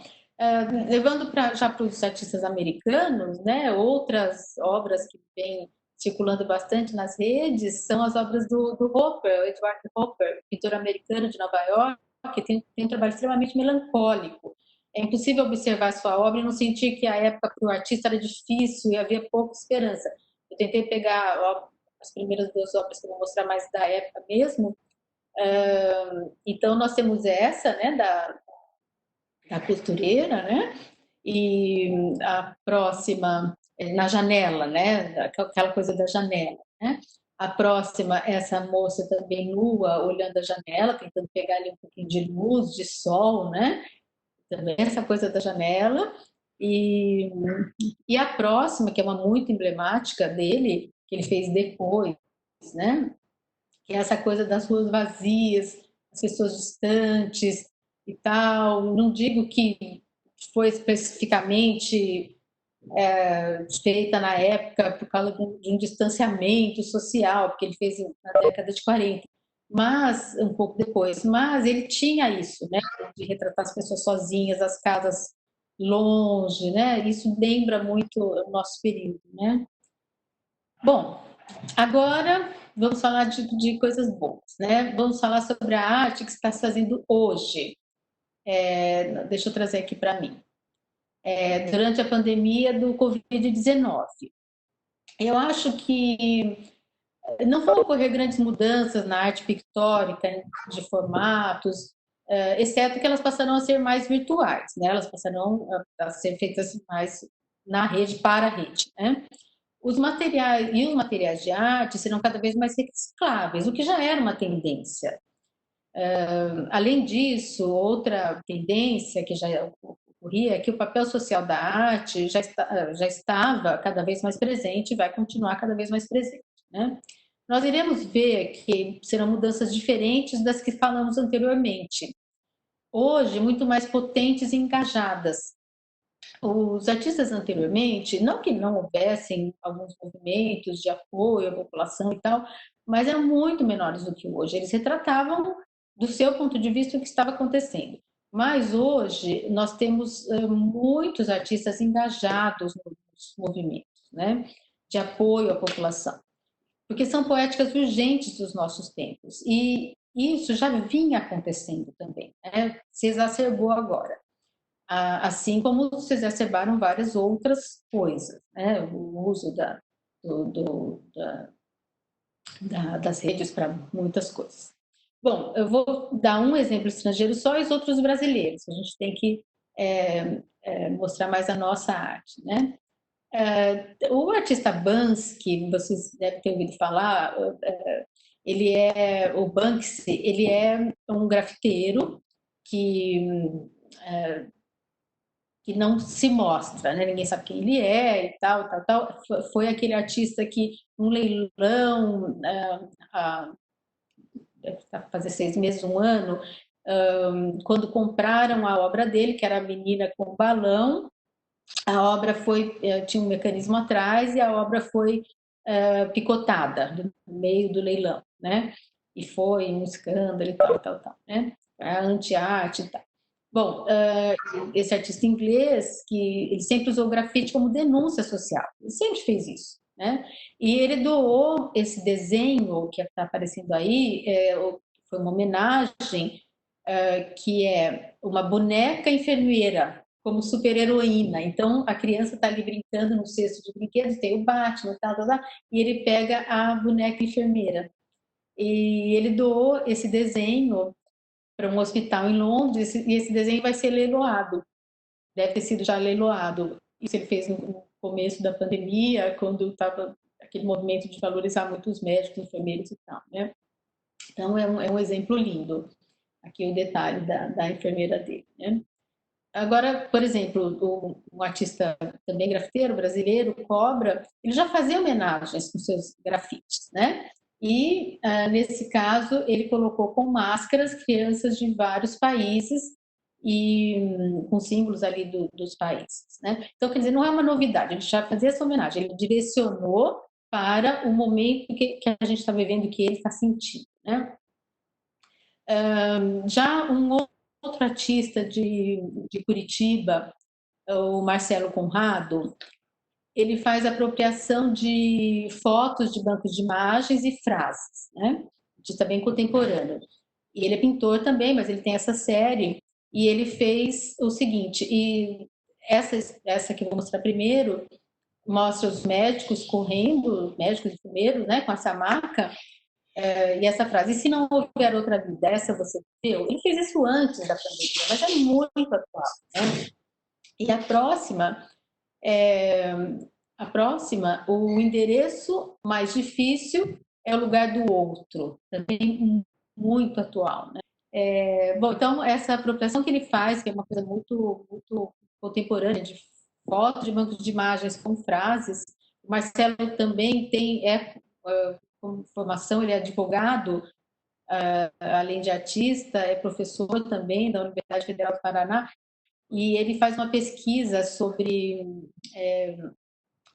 Speaker 2: levando já para os artistas americanos, né, outras obras que vêm circulando bastante nas redes são as obras do Hopper, Edward Hopper, pintor americano de Nova York, que tem um trabalho extremamente melancólico. É impossível observar sua obra e não sentir que a época para o artista era difícil e havia pouca esperança. Eu tentei pegar as primeiras duas obras que eu vou mostrar mais da época mesmo. Então, nós temos essa, né, da costureira, né? E a próxima na janela, né? Aquela coisa da janela, né? A próxima, essa moça também nua, olhando a janela, tentando pegar ali um pouquinho de luz, de sol, né? Também essa coisa da janela. E, e a próxima, que é uma muito emblemática dele, que ele fez depois, né? Que é essa coisa das ruas vazias, as pessoas distantes e tal. Não digo que foi especificamente feita na época por causa de um distanciamento social, porque ele fez na década de 40, mas um pouco depois. Mas ele tinha isso, né, de retratar as pessoas sozinhas, as casas longe, né? Isso lembra muito o nosso período, né? Bom, agora vamos falar de coisas boas, né? Vamos falar sobre a arte que está se fazendo hoje. Deixa eu trazer aqui para mim. Durante a pandemia do Covid-19. Eu acho que não vão ocorrer grandes mudanças na arte pictórica, de formatos, exceto que elas passarão a ser mais virtuais, né? Elas passarão a ser feitas mais na rede, para a rede, né? Os materiais de arte serão cada vez mais recicláveis, o que já era uma tendência. Além disso, outra tendência que já ocorria é que o papel social da arte já estava cada vez mais presente e vai continuar cada vez mais presente, né? Nós iremos ver que serão mudanças diferentes das que falamos anteriormente. Hoje, muito mais potentes e engajadas. Os artistas anteriormente, não que não houvessem alguns movimentos de apoio à população e tal, mas eram muito menores do que hoje. Eles retratavam, do seu ponto de vista, o que estava acontecendo. Mas hoje nós temos muitos artistas engajados nos movimentos, né, de apoio à população, porque são poéticas urgentes dos nossos tempos. E isso já vinha acontecendo também, né? Se exacerbou agora. Assim como se exacerbaram várias outras coisas, né? O uso das redes para muitas coisas. Bom, eu vou dar um exemplo estrangeiro só e os outros brasileiros. A gente tem que mostrar mais a nossa arte, né? O artista Banksy, vocês devem ter ouvido falar, o Banksy, ele é um grafiteiro que não se mostra, né? Ninguém sabe quem ele é e tal, tal, tal. Foi aquele artista que, um leilão, deve fazer 6 meses, um ano, quando compraram a obra dele, que era a Menina com o Balão, a obra tinha um mecanismo atrás e a obra foi picotada no meio do leilão, né? E foi um escândalo e tal, tal, tal, né? A anti-arte e tal. Bom, esse artista inglês, que ele sempre usou o grafite como denúncia social, ele sempre fez isso, né? E ele doou esse desenho que está aparecendo aí, foi uma homenagem, que é uma boneca enfermeira como super-heroína. Então, a criança está ali brincando no cesto de brinquedos, tem o Batman, tal, tal, tal, e ele pega a boneca enfermeira. E ele doou esse desenho para um hospital em Londres, e esse desenho vai ser leiloado. Deve ter sido já leiloado. Isso ele fez no começo da pandemia, quando estava aquele movimento de valorizar muito os médicos, enfermeiros e tal, né? Então, é um exemplo lindo. Aqui o detalhe da enfermeira dele, né? Agora, por exemplo, um artista também grafiteiro brasileiro, Cobra, ele já fazia homenagens com seus grafites, né? E, nesse caso, ele colocou com máscaras crianças de vários países e com símbolos ali dos países, né? Então, quer dizer, não é uma novidade, ele já fazia essa homenagem, ele direcionou para o momento que a gente está vivendo, que ele está sentindo, né? Já um outro artista de Curitiba, o Marcelo Conrado, ele faz apropriação de fotos de bancos de imagens e frases, né? De também contemporâneo. E ele é pintor também, mas ele tem essa série e ele fez o seguinte, e essa que eu vou mostrar primeiro, mostra os médicos correndo, médicos e enfermeiros, né, com essa marca, e essa frase, e se não houver outra vida, essa você viu? Ele fez isso antes da pandemia, mas é muito atual, né? E é, a próxima, o endereço mais difícil é o lugar do outro, também muito atual, né? Bom, então essa apropriação que ele faz, que é uma coisa muito contemporânea, de fotos de bancos de imagens com frases. O Marcelo também com formação, ele é advogado, além de artista, é professor também da Universidade Federal do Paraná, e ele faz uma pesquisa sobre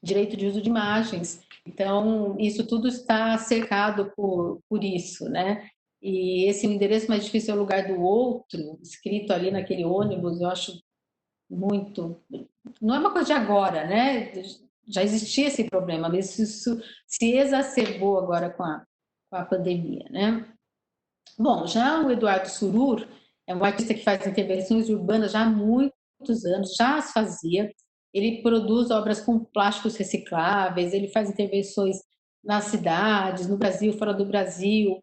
Speaker 2: direito de uso de imagens. Então, isso tudo está cercado por isso, né? E esse endereço mais difícil é o lugar do outro, escrito ali naquele ônibus, eu acho muito. Não é uma coisa de agora, né? Já existia esse problema, mas isso se exacerbou agora com a pandemia, né? Bom, já o Eduardo Surur é um artista que faz intervenções urbanas já há muitos anos, já as fazia. Ele produz obras com plásticos recicláveis, ele faz intervenções nas cidades, no Brasil, fora do Brasil.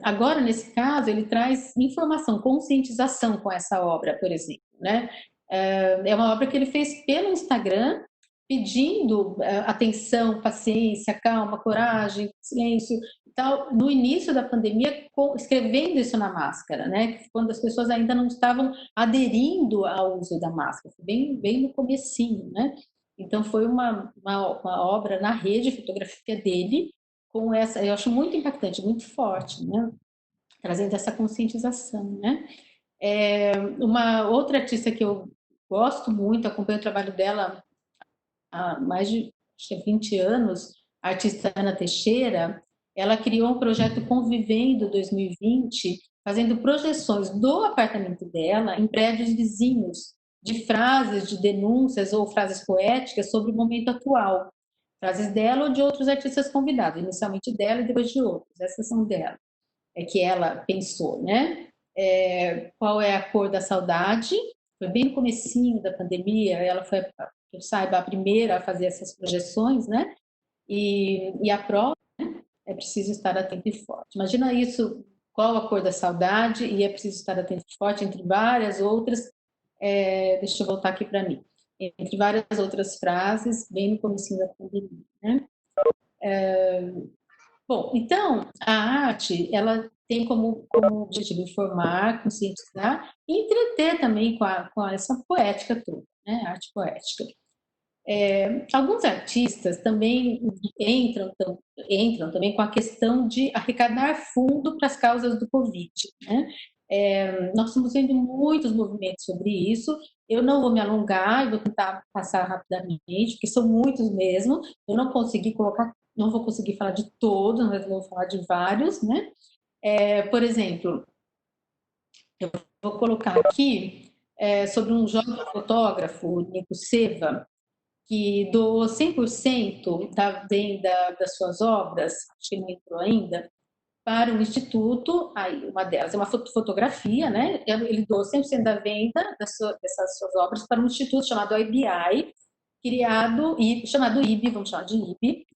Speaker 2: Agora, nesse caso, ele traz informação, conscientização com essa obra, por exemplo, né? É uma obra que ele fez pelo Instagram, pedindo atenção, paciência, calma, coragem, silêncio e tal, no início da pandemia, escrevendo isso na máscara, né? Quando as pessoas ainda não estavam aderindo ao uso da máscara, bem no comecinho, né? Então, foi uma obra na rede, fotografia dele, com essa, eu acho muito impactante, muito forte, né? Trazendo essa conscientização, né? Uma outra artista que eu gosto muito, acompanho o trabalho dela há mais de acho que 20 anos, a artista Ana Teixeira, ela criou um projeto Convivendo 2020, fazendo projeções do apartamento dela em prédios vizinhos, de frases, de denúncias ou frases poéticas sobre o momento atual. Frases dela ou de outros artistas convidados, inicialmente dela e depois de outros. Essas são dela, que ela pensou, né? Qual é a cor da saudade? Foi bem no comecinho da pandemia, ela foi, que eu saiba, a primeira a fazer essas projeções, né? E a prova é preciso estar atento e forte. Imagina isso, qual a cor da saudade e é preciso estar atento e forte, entre várias outras. Deixa eu voltar aqui para mim. Entre várias outras frases, bem no comecinho da pandemia, né? Bom, então, a arte, ela tem como objetivo informar, conscientizar e entreter também com essa poética toda, né? Arte poética. Alguns artistas também entram também com a questão de arrecadar fundo para as causas do Covid, né? Nós estamos vendo muitos movimentos sobre isso. Eu não vou me alongar, eu vou tentar passar rapidamente, porque são muitos mesmo. Eu não consegui colocar, não vou conseguir falar de todos, mas vou falar de vários, né? Por exemplo, eu vou colocar aqui sobre um jovem fotógrafo, o Nico Seva, que doou 100% da venda das suas obras, acho que não entrou ainda, para o Instituto, aí uma delas é uma fotografia, né? Ele doou 100% da venda dessas suas obras para um instituto chamado IBI, chamado IB, vamos chamar de IB,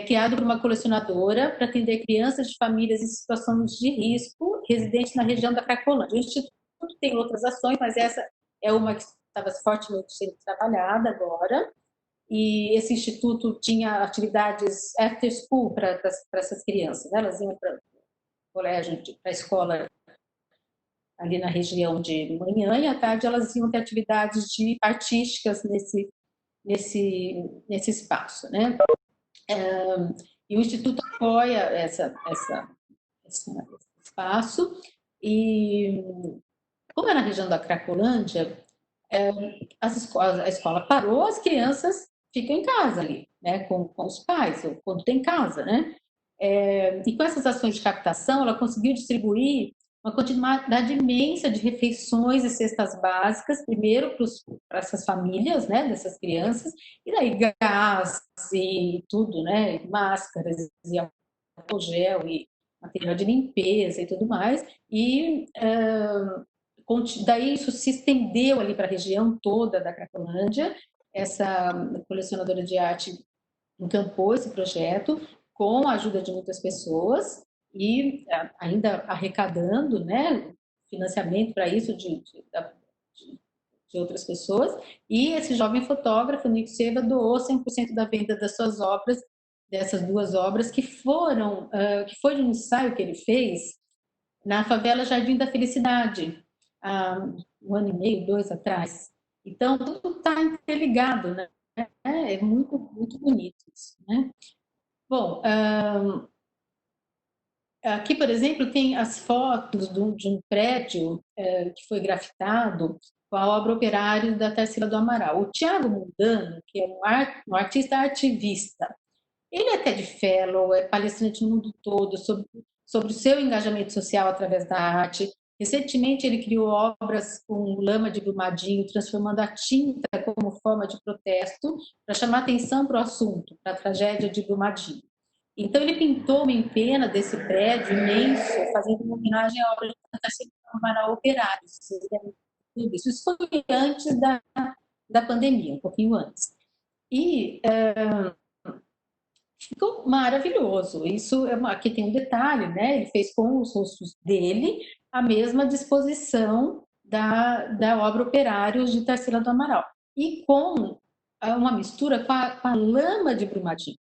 Speaker 2: criado por uma colecionadora para atender crianças de famílias em situações de risco, residentes na região da Cracolândia. O Instituto tem outras ações, mas essa é uma que estava fortemente sendo trabalhada agora, e esse instituto tinha atividades after school para essas crianças, né? Elas iam para o colégio, para a escola ali na região de manhã, e à tarde elas iam ter atividades artísticas nesse espaço, né? E o instituto apoia esse espaço, e como é na região da Cracolândia, a escola parou, as crianças ficam em casa ali, né, com os pais, ou quando tem casa, né? E com essas ações de captação, ela conseguiu distribuir uma quantidade imensa de refeições e cestas básicas, primeiro para essas famílias, né, dessas crianças, e daí gás e tudo, né, máscaras e álcool gel e material de limpeza e tudo mais, e daí isso se estendeu ali para a região toda da Cracolândia. Essa colecionadora de arte encampou esse projeto com a ajuda de muitas pessoas e ainda arrecadando, né, financiamento para isso de outras pessoas. E esse jovem fotógrafo, Nico Seva, doou 100% da venda das suas obras, dessas duas obras, que foi um ensaio que ele fez na favela Jardim da Felicidade, há um ano e meio, dois atrás. Então, tudo está interligado, né? É muito, muito bonito isso, né? Bom, aqui, por exemplo, tem as fotos de um prédio que foi grafitado com a obra Operário da Tarsila do Amaral. O Tiago Mundano, que é um artista ativista, ele é TED Fellow, é palestrante no mundo todo sobre o seu engajamento social através da arte. Recentemente, ele criou obras com lama de Brumadinho, transformando a tinta como forma de protesto para chamar atenção para o assunto, para a tragédia de Brumadinho. Então, ele pintou uma empena desse prédio imenso, fazendo uma homenagem à obra de Tarsila do Amaral Operário. Isso foi antes da pandemia, um pouquinho antes. E ficou maravilhoso. Isso aqui tem um detalhe, né? Ele fez com os rostos dele a mesma disposição da obra Operários de Tarsila do Amaral e com uma mistura com a lama de Brumadinho.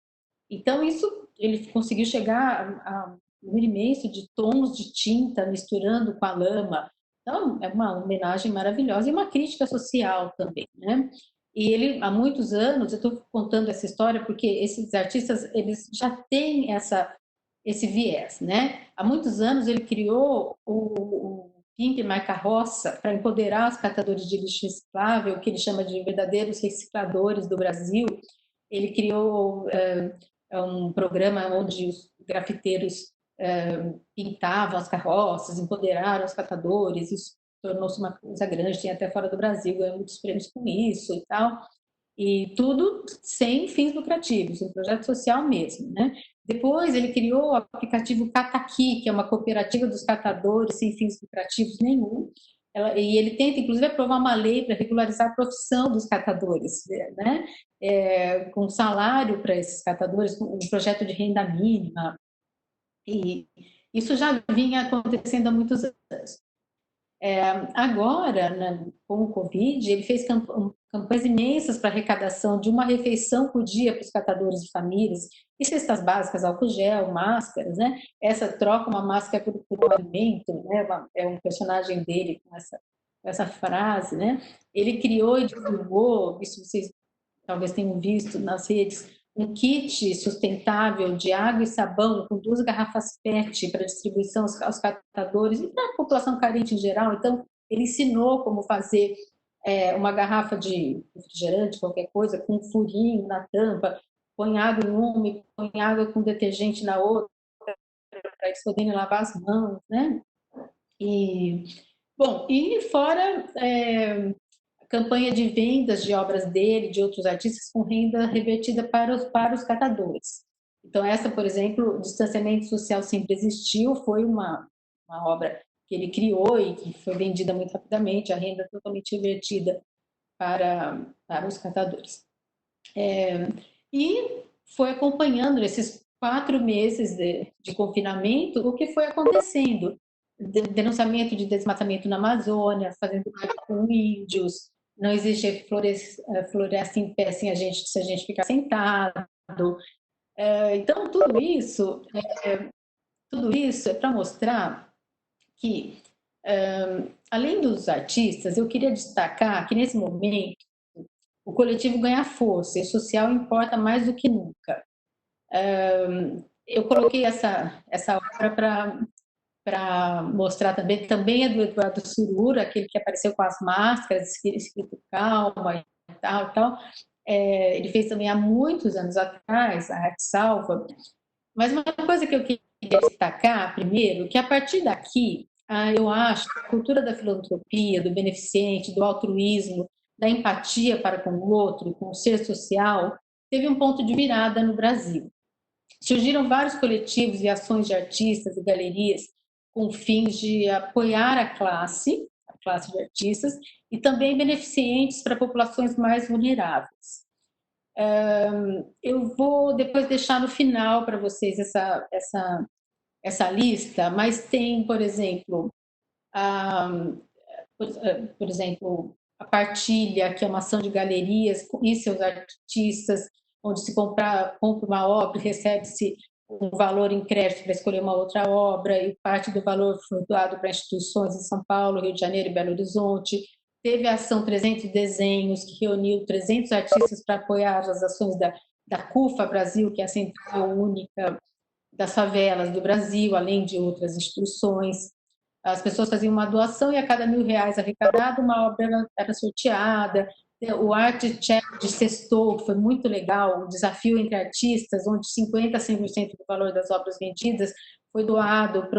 Speaker 2: Então isso ele conseguiu chegar a um imenso de tons de tinta misturando com a lama. Então é uma homenagem maravilhosa e uma crítica social também, né? E ele, há muitos anos, eu estou contando essa história porque esses artistas, eles já têm esse viés, né? Há muitos anos ele criou o Pimp My Carroça para empoderar os catadores de lixo reciclável, que ele chama de verdadeiros recicladores do Brasil. Ele criou um programa onde os grafiteiros pintavam as carroças, empoderaram os catadores, isso tornou-se uma coisa grande, tem até fora do Brasil, ganhou muitos prêmios com isso e tal, e tudo sem fins lucrativos, um projeto social mesmo, né? Depois ele criou o aplicativo Cataqui, que é uma cooperativa dos catadores sem fins lucrativos nenhum, e ele tenta, inclusive, aprovar uma lei para regularizar a profissão dos catadores, né? Com salário para esses catadores, com um projeto de renda mínima, e isso já vinha acontecendo há muitos anos. Agora, né, com o Covid, ele fez campanhas imensas para arrecadação de uma refeição por dia para os catadores de famílias, e cestas básicas, álcool gel, máscaras, né? Essa troca uma máscara por um alimento, né? É um personagem dele com essa frase, né? Ele criou e divulgou, isso vocês talvez tenham visto nas redes, um kit sustentável de água e sabão com 2 garrafas PET para distribuição aos catadores e para a população carente em geral. Então, ele ensinou como fazer uma garrafa de refrigerante, qualquer coisa, com um furinho na tampa, põe água em uma e põe água com detergente na outra, para eles poderem lavar as mãos, né? E, bom, e fora campanha de vendas de obras dele, de outros artistas, com renda revertida para os catadores. Então, essa, por exemplo, Distanciamento Social Sempre Existiu, foi uma obra que ele criou e que foi vendida muito rapidamente, a renda totalmente revertida para os catadores. E foi acompanhando esses 4 meses de confinamento o que foi acontecendo. Denunciamento de desmatamento na Amazônia, fazendo com índios, não existe floresta em pé sem se a gente ficar sentado. Então, tudo isso é para mostrar que, além dos artistas, eu queria destacar que, nesse momento, o coletivo ganha força e o social importa mais do que nunca. Eu coloquei essa obra para mostrar também é do Eduardo Surura, aquele que apareceu com as máscaras, escrito calma e tal, tal. Ele fez também há muitos anos atrás, a Arte Salva. Mas uma coisa que eu queria destacar, primeiro, que a partir daqui, eu acho que a cultura da filantropia, do beneficente, do altruísmo, da empatia para com o outro, com o ser social, teve um ponto de virada no Brasil. Surgiram vários coletivos e ações de artistas e galerias com fins de apoiar a classe de artistas, e também beneficentes para populações mais vulneráveis. Eu vou depois deixar no final para vocês essa lista, mas tem, por exemplo, por exemplo, a Partilha, que é uma ação de galerias e seus artistas, onde se compra uma obra e recebe-se um valor em crédito para escolher uma outra obra, e parte do valor foi doado para instituições em São Paulo, Rio de Janeiro e Belo Horizonte. Teve a ação 300 Desenhos, que reuniu 300 artistas para apoiar as ações da CUFA Brasil, que é a Central Única das Favelas do Brasil, além de outras instituições. As pessoas faziam uma doação e a cada R$ 1.000 arrecadado, uma obra era sorteada. O Art Check de Sextou, que foi muito legal, o desafio entre artistas, onde 50% a 100% do valor das obras vendidas foi doado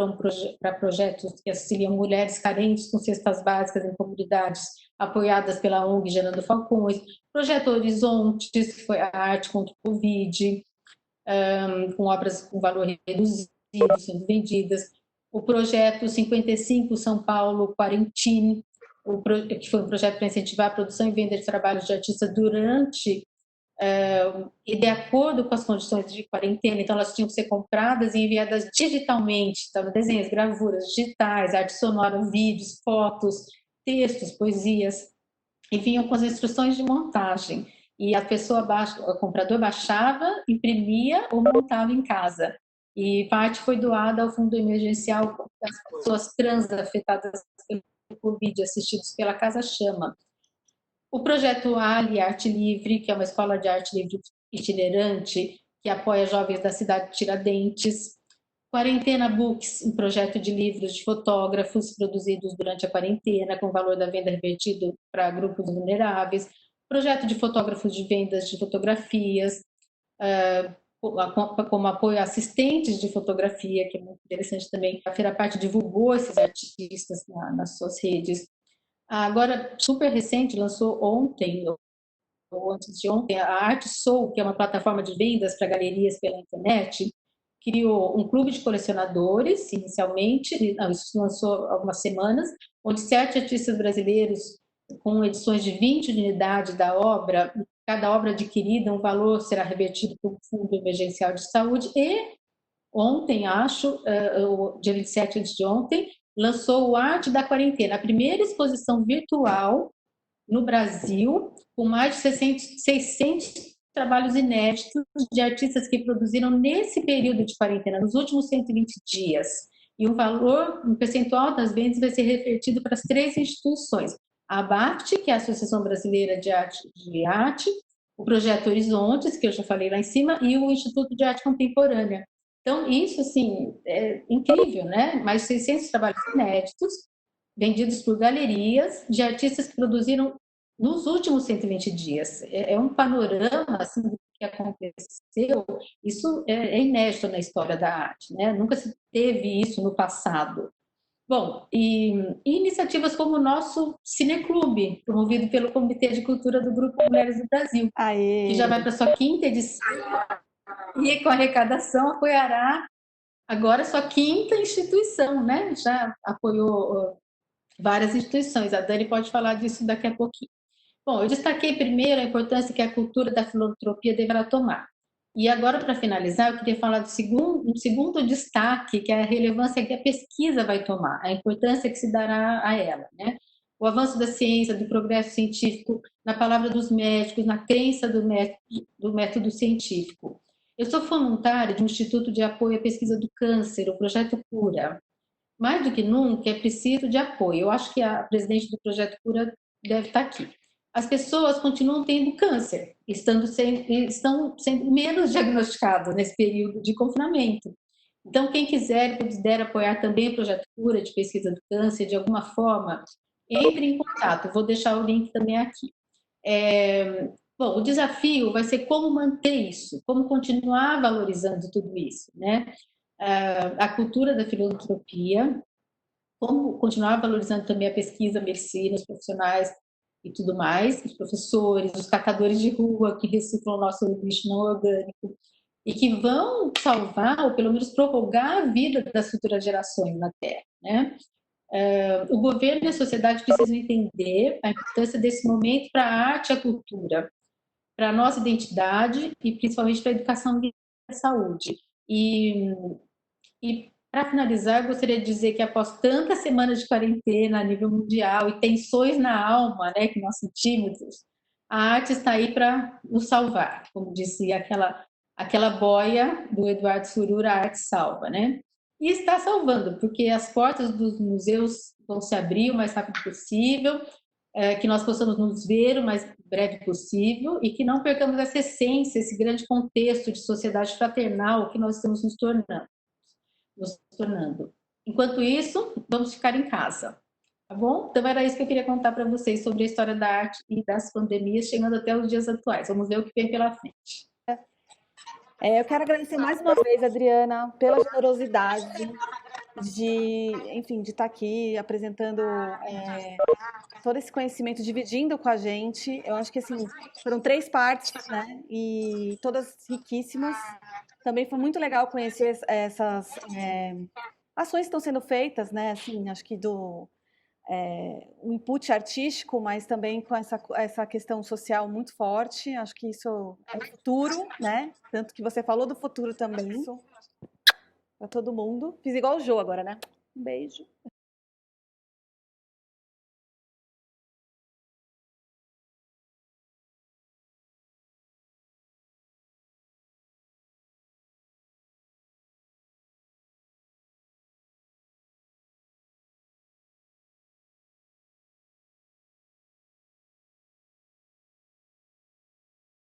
Speaker 2: para projetos que auxiliam mulheres carentes com cestas básicas em comunidades apoiadas pela ONG Gerando Falcões. Projeto Horizontes, que foi a arte contra o Covid, com obras com valor reduzido sendo vendidas. O projeto 55 São Paulo Quarantine, que foi um projeto para incentivar a produção e venda de trabalhos de artistas durante e de acordo com as condições de quarentena. Então, elas tinham que ser compradas e enviadas digitalmente. Então, desenhos, gravuras digitais, arte sonora, vídeos, fotos, textos, poesias, e vinham com as instruções de montagem. E a pessoa, o comprador baixava, imprimia ou montava em casa. E parte foi doada ao fundo emergencial das pessoas trans afetadas pelo Covid, assistidos pela Casa Chama. O projeto Ali Arte Livre, que é uma escola de arte livre itinerante, que apoia jovens da cidade de Tiradentes. Quarentena Books, um projeto de livros de fotógrafos produzidos durante a quarentena, com o valor da venda revertido para grupos vulneráveis. Projeto de fotógrafos de vendas de fotografias, como apoio a assistentes de fotografia, que é muito interessante também. A Feira Parte divulgou esses artistas nas suas redes. Agora, super recente, lançou ontem, ou antes de ontem, a Arte Soul, que é uma plataforma de vendas para galerias pela internet, criou um clube de colecionadores, inicialmente, isso lançou há algumas semanas, onde 7 artistas brasileiros, com edições de 20 unidades da obra, cada obra adquirida, um valor será revertido para o Fundo Emergencial de Saúde. E ontem, acho, dia 27 antes de ontem, lançou o Arte da Quarentena, a primeira exposição virtual no Brasil, com mais de 600 trabalhos inéditos de artistas que produziram nesse período de quarentena, nos últimos 120 dias. E um percentual das vendas vai ser revertido para as 3 instituições. A ABART, que é a Associação Brasileira de Arte, o Projeto Horizontes, que eu já falei lá em cima, e o Instituto de Arte Contemporânea. Então, isso, assim, é incrível, né? Mais de 600 trabalhos inéditos, vendidos por galerias, de artistas que produziram nos últimos 120 dias. É um panorama assim, do que aconteceu. Isso é inédito na história da arte, né? Nunca se teve isso no passado. Bom, e iniciativas como o nosso Cineclube, promovido pelo Comitê de Cultura do Grupo Mulheres do Brasil,
Speaker 1: Aê.
Speaker 2: que já vai para sua 5ª edição e com arrecadação apoiará agora sua 5ª instituição, né? Já apoiou várias instituições. A Dani pode falar disso daqui a pouquinho. Bom, eu destaquei primeiro a importância que a cultura da filantropia deverá tomar. E agora, para finalizar, eu queria falar do segundo destaque, que é a relevância que a pesquisa vai tomar, a importância que se dará a ela, né? O avanço da ciência, do progresso científico, na palavra dos médicos, na crença do método científico. Eu sou voluntária de um Instituto de Apoio à Pesquisa do Câncer, o Projeto Cura. Mais do que nunca, é preciso de apoio. Eu acho que a presidente do Projeto Cura deve estar aqui. As pessoas continuam tendo câncer, estão sendo menos diagnosticadas nesse período de confinamento. Então, quem quiser e puder apoiar também o projeto Cura de pesquisa do câncer, de alguma forma, entre em contato. Vou deixar o link também aqui. Bom, o desafio vai ser como manter isso, como continuar valorizando tudo isso, né? A cultura da filantropia, como continuar valorizando também a pesquisa, a medicina, os profissionais e tudo mais, os professores, os catadores de rua que reciclam o nosso lixo não orgânico e que vão salvar ou pelo menos prorrogar a vida das futuras gerações na Terra, né? O governo e a sociedade precisam entender a importância desse momento para a arte e a cultura, para a nossa identidade e principalmente para a educação e a saúde. E para finalizar, gostaria de dizer que após tantas semanas de quarentena a nível mundial e tensões na alma, né, que nós sentimos, a arte está aí para nos salvar, como dizia aquela boia do Eduardo Surura, a arte salva, né? E está salvando, porque as portas dos museus vão se abrir o mais rápido possível, que nós possamos nos ver o mais breve possível e que não percamos essa essência, esse grande contexto de sociedade fraternal que nós estamos nos tornando. Enquanto isso, vamos ficar em casa, tá bom? Então era isso que eu queria contar para vocês sobre a história da arte e das pandemias, chegando até os dias atuais. Vamos ver o que vem pela frente.
Speaker 1: Eu quero agradecer mais uma vez, Adriana, pela generosidade de, enfim, de estar aqui apresentando todo esse conhecimento, dividindo com a gente. Eu acho que assim foram 3 partes, né? E todas riquíssimas. Também foi muito legal conhecer essas ações que estão sendo feitas, né? Assim, acho que um input artístico, mas também com essa questão social muito forte. Acho que isso é o futuro, né? Tanto que você falou do futuro também. Para todo mundo. Fiz igual o Jô agora, né? Um beijo.